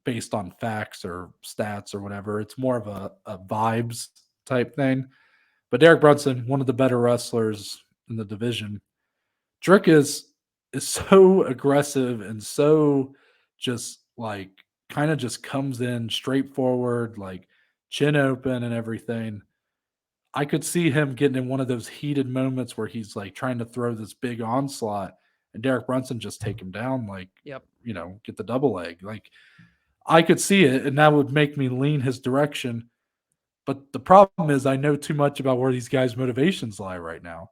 based on facts or stats or whatever. It's more of a vibes type thing. But Derek Brunson, one of the better wrestlers in the division. Dricus is so aggressive and so just like kind of just comes in straightforward, like chin open and everything. I could see him getting in one of those heated moments where he's like trying to throw this big onslaught and Derek Brunson just take him down, like, get the double leg. Like, I could see it, and that would make me lean his direction. But the problem is I know too much about where these guys' motivations lie right now.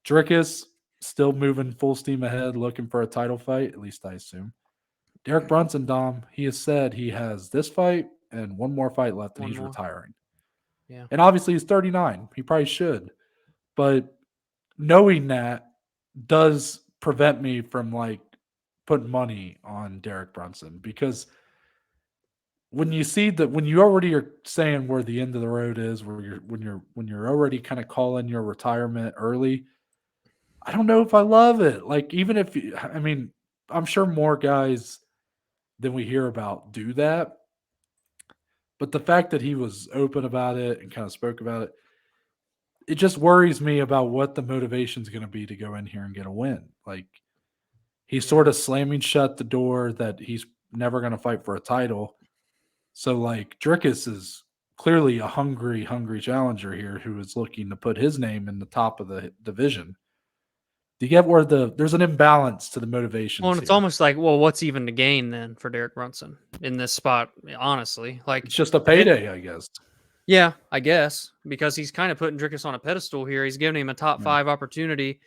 Dricus still moving full steam ahead, looking for a title fight, at least I assume. Derek Brunson, Dom, he has said he has this fight and one more fight left, and he's retiring. Yeah. And obviously he's 39. He probably should. But knowing that does prevent me from like putting money on Derek Brunson, because when you see that, when you already are saying where the end of the road is, where you're already kind of calling your retirement early, I don't know if I love it. Like, even if I mean, I'm sure more guys than we hear about do that, but the fact that he was open about it and kind of spoke about it, it just worries me about what the motivation is going to be to go in here and get a win. Like, he's Yeah. sort of slamming shut the door that he's never going to fight for a title. So, like, Drickus is clearly a hungry, hungry challenger here who is looking to put his name in the top of the division. Do you get where there's an imbalance to the Well, motivations and it's here? almost like, well, what's even to gain then for Derek Brunson in this spot? Honestly, like, It's just a it, payday, I guess. yeah, I guess because he's kind of putting Drickus on a pedestal here. He's giving him a top Yeah. 5 opportunity,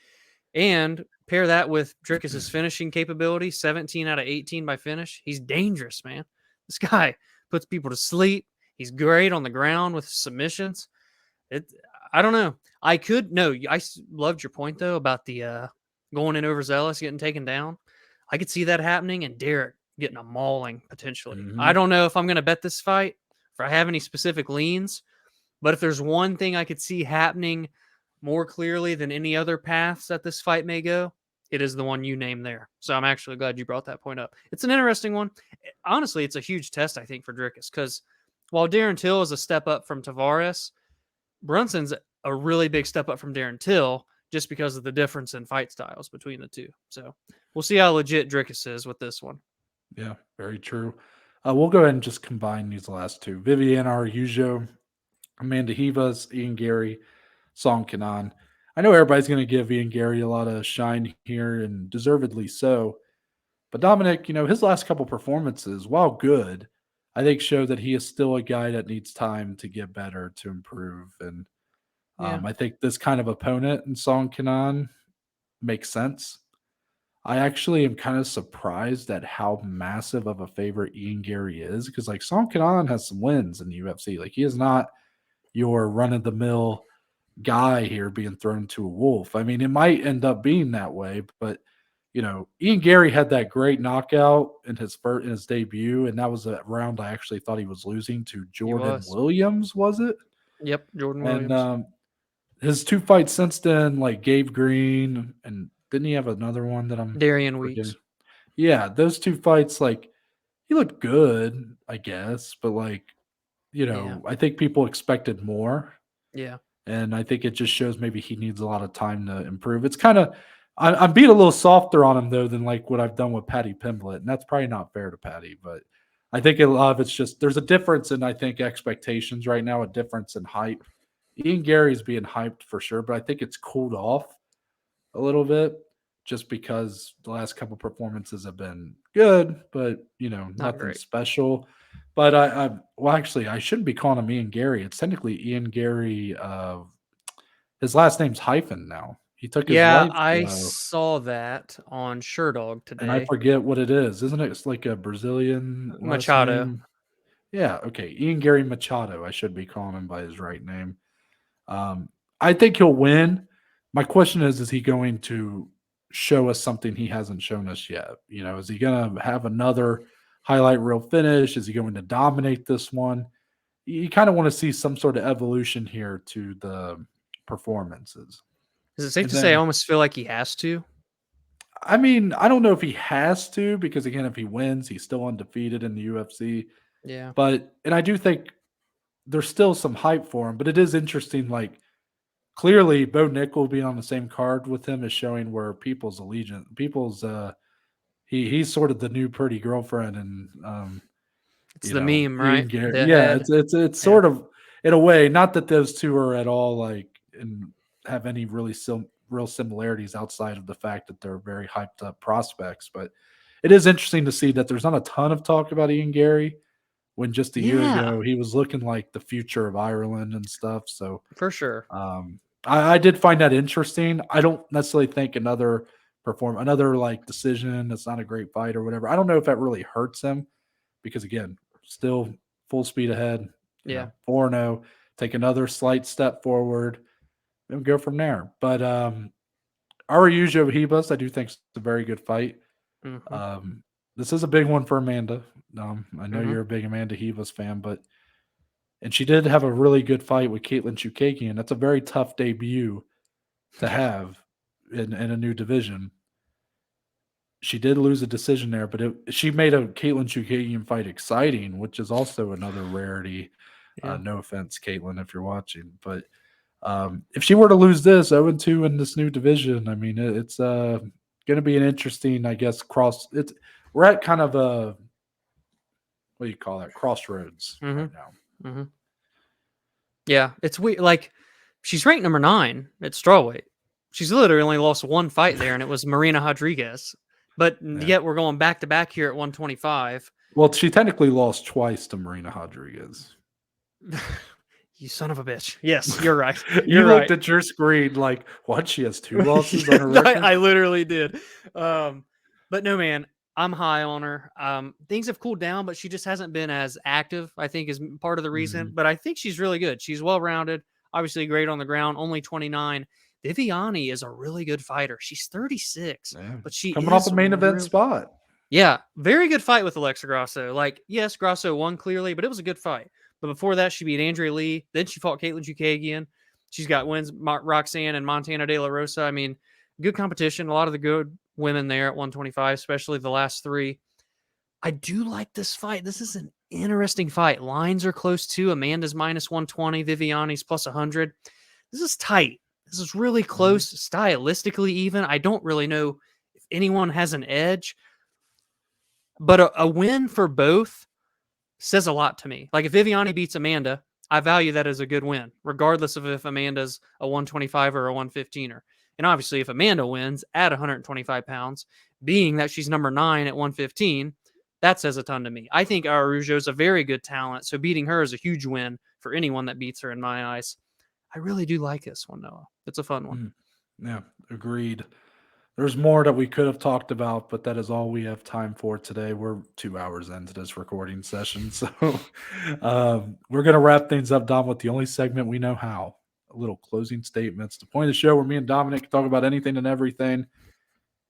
and pair that with Drickus's finishing capability, 17 out of 18 by finish. He's dangerous, man. This guy puts people to sleep. He's great on the ground with submissions. It, I don't know. I could no. Loved your point though about the going in overzealous, getting taken down. I could see that happening, and Derek getting a mauling potentially. I Mhm. don't know if I'm going to bet this fight, if I have any specific leans, but if there's one thing I could see happening more clearly than any other paths that this fight may go, it is the one you named there. So I'm actually glad you brought that point up. It's an interesting one. Honestly, it's a huge test, I think, for Drickus, because while Darren Till is a step up from Tavares, Brunson's a really big step up from Darren Till just because of the difference in fight styles between the two. So we'll see how legit Drickus is with this one. Yeah, very true. We'll go ahead and just combine these last two. Vivian Araújo, Amanda Rivas, Ian Gary, Song Kanan. I know everybody's going to give Ian Gary a lot of shine here, and deservedly so. But Dominic, his last couple performances, while good, I think show that he is still a guy that needs time to get better, to improve. And Yeah. I think this kind of opponent in Song Kanan makes sense. I actually am kind of surprised at how massive of a favorite Ian Gary is, because like Song Kanan has some wins in the UFC. Like, he is not your run of the mill guy here being thrown to a wolf. I mean, it might end up being that way, but Ian Gary had that great knockout in his debut, and that was a round I actually thought he was losing to He Jordan was. Williams, was it? Yep. Jordan And Williams. his two fights since then, like Gabe Green, and didn't he have another one that I'm Darian forgetting? Weeks. Yeah, those two fights, like, he looked good, I guess, but like, Yeah. I think people expected more. Yeah. And I think it just shows maybe he needs a lot of time to improve. It's kind of, I'm being a little softer on him though than like what I've done with Patty Pimblett, and that's probably not fair to Patty. But I think a lot of it's just there's a difference in, I think, expectations right now, a difference in hype. Ian Gary's being hyped for sure, but I think it's cooled off a little bit just because the last couple performances have been good, but Not nothing great. special. But well, actually, I shouldn't be calling him Ian Gary. It's technically Ian Gary. His last name's hyphen now. He took his Yeah, wife's, I saw that on Sherdog and I today. forget what it is. Isn't it? It's like a Brazilian last Machado. name. Yeah. Okay. Ian Gary Machado. I should be calling him by his right name. Um, I think he'll win. My question is he going to show us something he hasn't shown us yet? Is he going to have another highlight reel finish? Is he going to dominate this one? You kind of want to see some sort of evolution here to the performances. Is it safe And to say I then, almost feel like he has to? I mean, I don't know if he has to, because again, if he wins, he's still undefeated in the UFC. Yeah. And I do think there's still some hype for him, but it is interesting. Like, clearly, Bo Nickel being on the same card with him is showing where he's sort of the new pretty girlfriend, and It's the meme, Ian right? Garrett. The Yeah, head. it's Yeah. sort of, in a way, not that those two are at all like and have any really real similarities outside of the fact that they're very hyped up prospects, but it is interesting to see that there's not a ton of talk about Ian Gary when just a year Yeah, ago he was looking like the future of Ireland and stuff. So for sure. I did find that interesting. I don't necessarily think another like decision that's not a great fight or whatever. I don't know if that really hurts him, because again, still full speed ahead, Yeah. 4-0, take another slight step forward and go from there. But Araujo Hebus, I do think it's a very good fight. Mm-hmm. This is a big one for Amanda. I know Mm-hmm. you're a big Amanda Hebus fan, and she did have a really good fight with Caitlin Chukagian. That's a very tough debut to have in a new division. She did lose a decision there, but she made a Caitlin Chukagian fight exciting, which is also another rarity. Yeah. No offense, Caitlin, if you're watching, but if she were to lose this 0-2 in this new division, I mean, it's going to be an interesting, I guess, we're at kind of a, what do you call that, crossroads Mm-hmm. right now. Mm-hmm. Yeah, it's weird. Like, she's ranked number 9 at strawweight. She's literally only lost one fight there, and it was Marina Rodriguez. But Yeah. yet we're going back to back here at 125. Well, she technically lost twice to Marina Rodriguez. You son of a bitch. Yes, you're right. You You're looked right. at your screen like, what? She has 2 losses on her record? I literally did. But no, man, I'm high on her. Things have cooled down, but she just hasn't been as active, I think, is part of the reason. Mhm. But I think she's really good. She's well rounded, obviously great on the ground, only 29. Viviani is a really good fighter. She's 36, Yeah. but she Coming off is a main event real. spot. Yeah, very good fight with Alexa Grasso. Like, yes, Grasso won clearly, but it was a good fight. But before that, she beat Andrea Lee. Then she fought Caitlin Chukagian. She's got wins Roxanne and Montana De La Rosa. I mean, good competition. A lot of the good women there at 125, especially the last 3. I do like this fight. This is an interesting fight. Lines are close too. Amanda's minus 120, Viviani's plus 100. This is tight. This is really close, stylistically even. I don't really know if anyone has an edge, but a win for both says a lot to me. Like, if Viviani beats Amanda, I value that as a good win, regardless of if Amanda's a 125 or a 115er. And obviously, if Amanda wins at 125 pounds, being that she's number 9 at 115, that says a ton to me. I think Araujo's a very good talent, so beating her is a huge win for anyone that beats her in my eyes. I really do like this one, Noah. It's a fun one. Yeah, agreed. There's more that we could have talked about, but that is all we have time for today. We're 2 hours into this recording session, so we're going to wrap things up, Dom, with the only segment we know how: a little closing statements. The point of the show where me and Dominic can talk about anything and everything,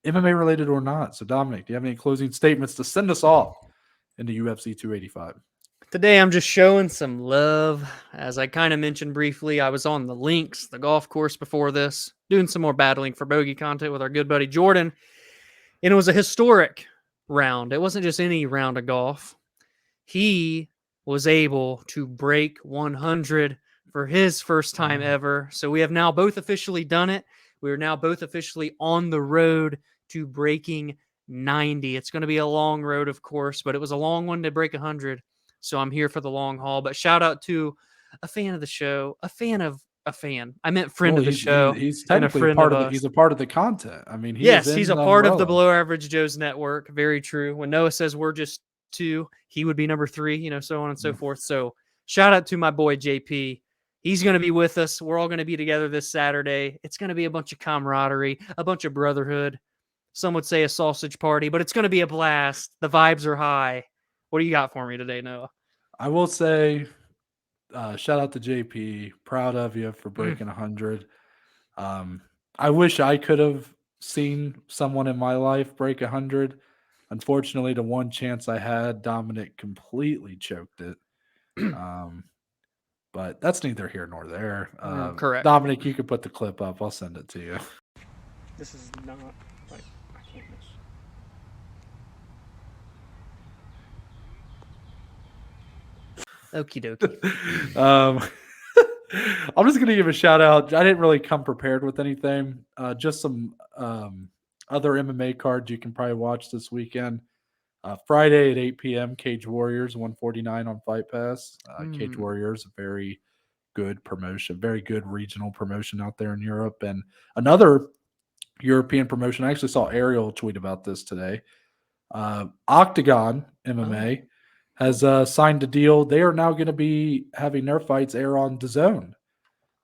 MMA related or not. So, Dominic, do you have any closing statements to send us off into UFC 285? Today, I'm just showing some love. As I kind of mentioned briefly, I was on the links, the golf course before this, doing some more battling for bogey content with our good buddy Jordan. And it was a historic round. It wasn't just any round of golf. He was able to break 100 for his first time ever. So we have now both officially done it. We are now both officially on the road to breaking 90. It's going to be a long road, of course, but it was a long one to break 100. So I'm here for the long haul. But shout out to a fan of the show, a fan of a fan. I meant friend of the show. He's and a technically friend part of of us. he's a part of the content. I mean, he is Yes, in he's a the part of the umbrella. Below Average Joe's network. Very true. When Noah says we're just 2, he would be number 3, so on and so forth. So shout out to my boy JP. He's going to be with us. We're all going to be together this Saturday. It's going to be a bunch of camaraderie, a bunch of brotherhood. Some would say a sausage party, but it's going to be a blast. The vibes are high. What do you got for me today, Noah? I will say, shout out to JP. Proud of you for breaking 100. I wish I could have seen someone in my life break 100. Unfortunately, the one chance I had, Dominic completely choked it. But that's neither here nor there. Correct. Dominic, you can put the clip up. I'll send it to you. This is not like I can't miss. Okie dokie. I'm just gonna give a shout out. I didn't really come prepared with anything. Just some other MMA cards you can probably watch this weekend. Friday at 8 p.m. Cage Warriors 149 on Fight Pass. Cage Warriors, a very good promotion, very good regional promotion out there in Europe, and another European promotion. I actually saw Ariel tweet about this today. Octagon MMA has signed a deal. They are now going to be having their fights air on DAZN.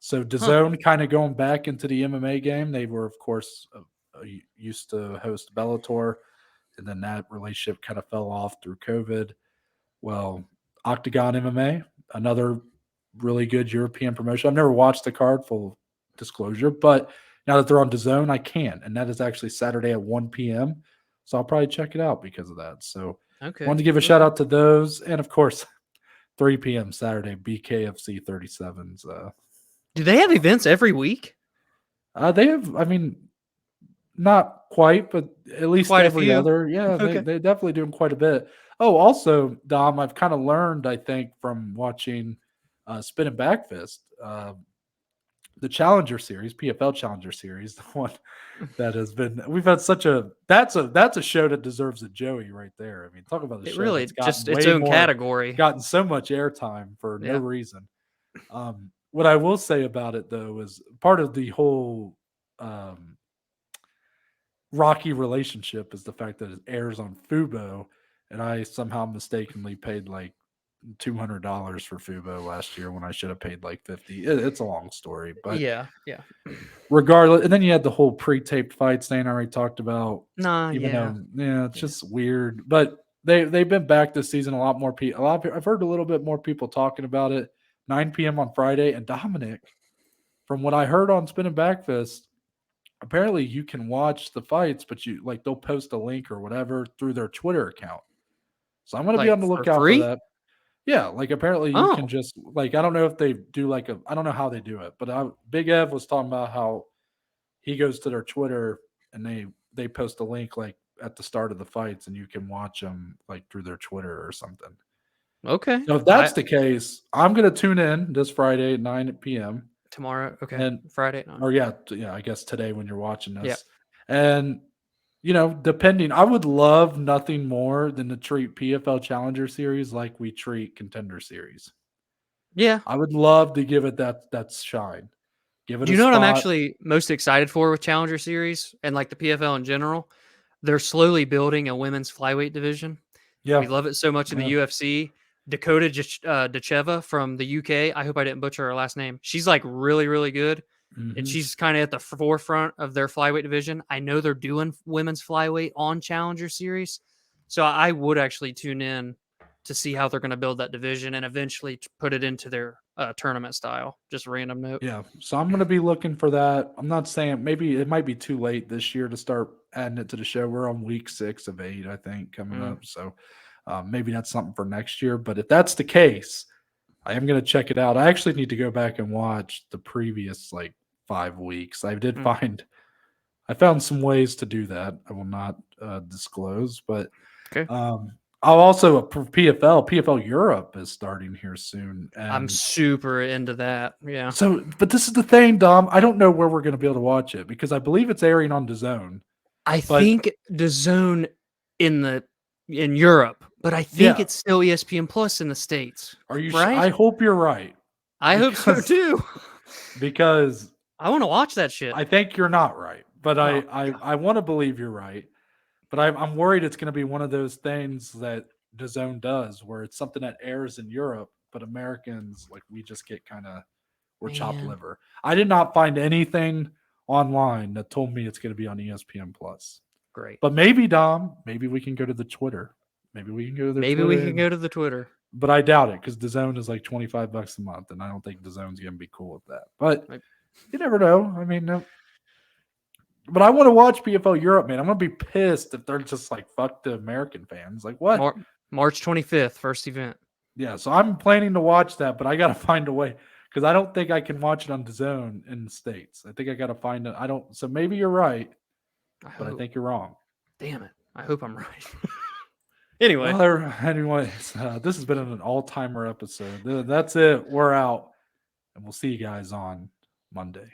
So DAZN kind of going back into the MMA game. They were, of course, used to host Bellator, and then that relationship kind of fell off through COVID. Well, Octagon MMA, another really good European promotion. I've never watched the card, full disclosure, but Now that they're on DAZN, I can, and that is actually Saturday at 1 p.m. So I'll probably check it out because of that. So Okay. wanted to give a shout out to those, and of course, 3 p.m. Saturday, BKFC 37s. Do they have events every week? They have, I mean, not quite, but at least Quite a every few. other. Yeah, Okay. they're definitely doing quite a bit. Oh, also, Dom, I've kind of learned, I think, from watching Spin and Backfist, the Challenger Series, PFL Challenger Series, the one that has been. We've had that's a show that deserves a Joey right there. I mean, talk about a It show really that's gotten just its way own more, category. gotten so much airtime for no Yeah. reason. What I will say about it though is part of the whole rocky relationship is the fact that it airs on Fubo, and I somehow mistakenly paid like $200 for Fubo last year when I should have paid like 50. It's a long story, but Yeah. regardless, and then you had the whole pre-taped fights thing I already talked about. Nah, Even yeah. though, it's just weird, but they've been back this season. A lot more people. I've heard a little bit more people talking about it. 9 p.m. on Friday, and Dominic, from what I heard on Spin and Backfist, apparently you can watch the fights, but they'll post a link or whatever through their Twitter account. So I'm going to be Like on the for lookout for free? that. Yeah, like apparently you can Oh, just I don't know if they do I don't know how they do it, but Big Ev was talking about how he goes to their Twitter and they post a link like at the start of the fights, and you can watch them like through their Twitter or something. okay. So if that's the case, I'm going to tune in this Friday at 9 p.m. Tomorrow. Okay. and Friday. No. or yeah, I guess today when you're watching Yeah. this. And depending, I would love nothing more than to treat PFL Challenger Series like we treat Contender Series. Yeah. I would love to give it that shine. Give it Do a you know what I'm spot. actually most excited for with Challenger Series and like the PFL in general? They're slowly building a women's flyweight division. Yeah. We love it so much in the Yeah. UFC. Dakota Dacheva from the UK. I hope I didn't butcher her last name. She's like really, really good. And Mhm. she's kind of at the forefront of their flyweight division. I know they're doing women's flyweight on Challenger Series. So I would actually tune in to see how they're going to build that division and eventually put it into their tournament style. Just a random note. Yeah. So I'm going to be looking for that. I'm not saying maybe it might be too late this year to start adding it to the show. We're on week 6 of 8, I think, coming up. So maybe that's something for next year. But if that's the case, I am going to check it out. I actually need to go back and watch the previous 5 weeks. I found some ways to do that. I will not disclose, but Okay. I'll also PFL Europe is starting here soon. And I'm super into that. Yeah. so, but this is the thing, Dom. I don't know where we're going to be able to watch it because I believe it's airing on DAZN. I But think the zone in Europe, but I think yeah, it's still ESPN Plus in the States. are you? Right? I hope you're right. I hope so too. Because I want to watch that shit. I think you're not right, but Oh, I want to believe you're right. But I'm worried it's going to be one of those things that DAZN does, where it's something that airs in Europe, but Americans we just get we're chopped Man. liver. I did not find anything online that told me it's going to be on ESPN Plus. Great. But maybe, Dom, maybe we can go to the Twitter. Maybe we can go to the Maybe Twitter. we can go to the Twitter. But I doubt it because DAZN is like $25 a month, and I don't think DAZN's going to be cool with that. But you never know. I mean, no. But I want to watch PFL Europe, man. I'm going to be pissed if they're just fuck the American fans. Like, what? March 25th, first event. Yeah, so I'm planning to watch that, but I got to find a way because I don't think I can watch it on DAZN in the States. I think I got to find it. So maybe you're right, but I think you're wrong. Damn it. I hope I'm right. Anyway. Anyways, this has been an all-timer episode. That's it. We're out, and we'll see you guys on Monday.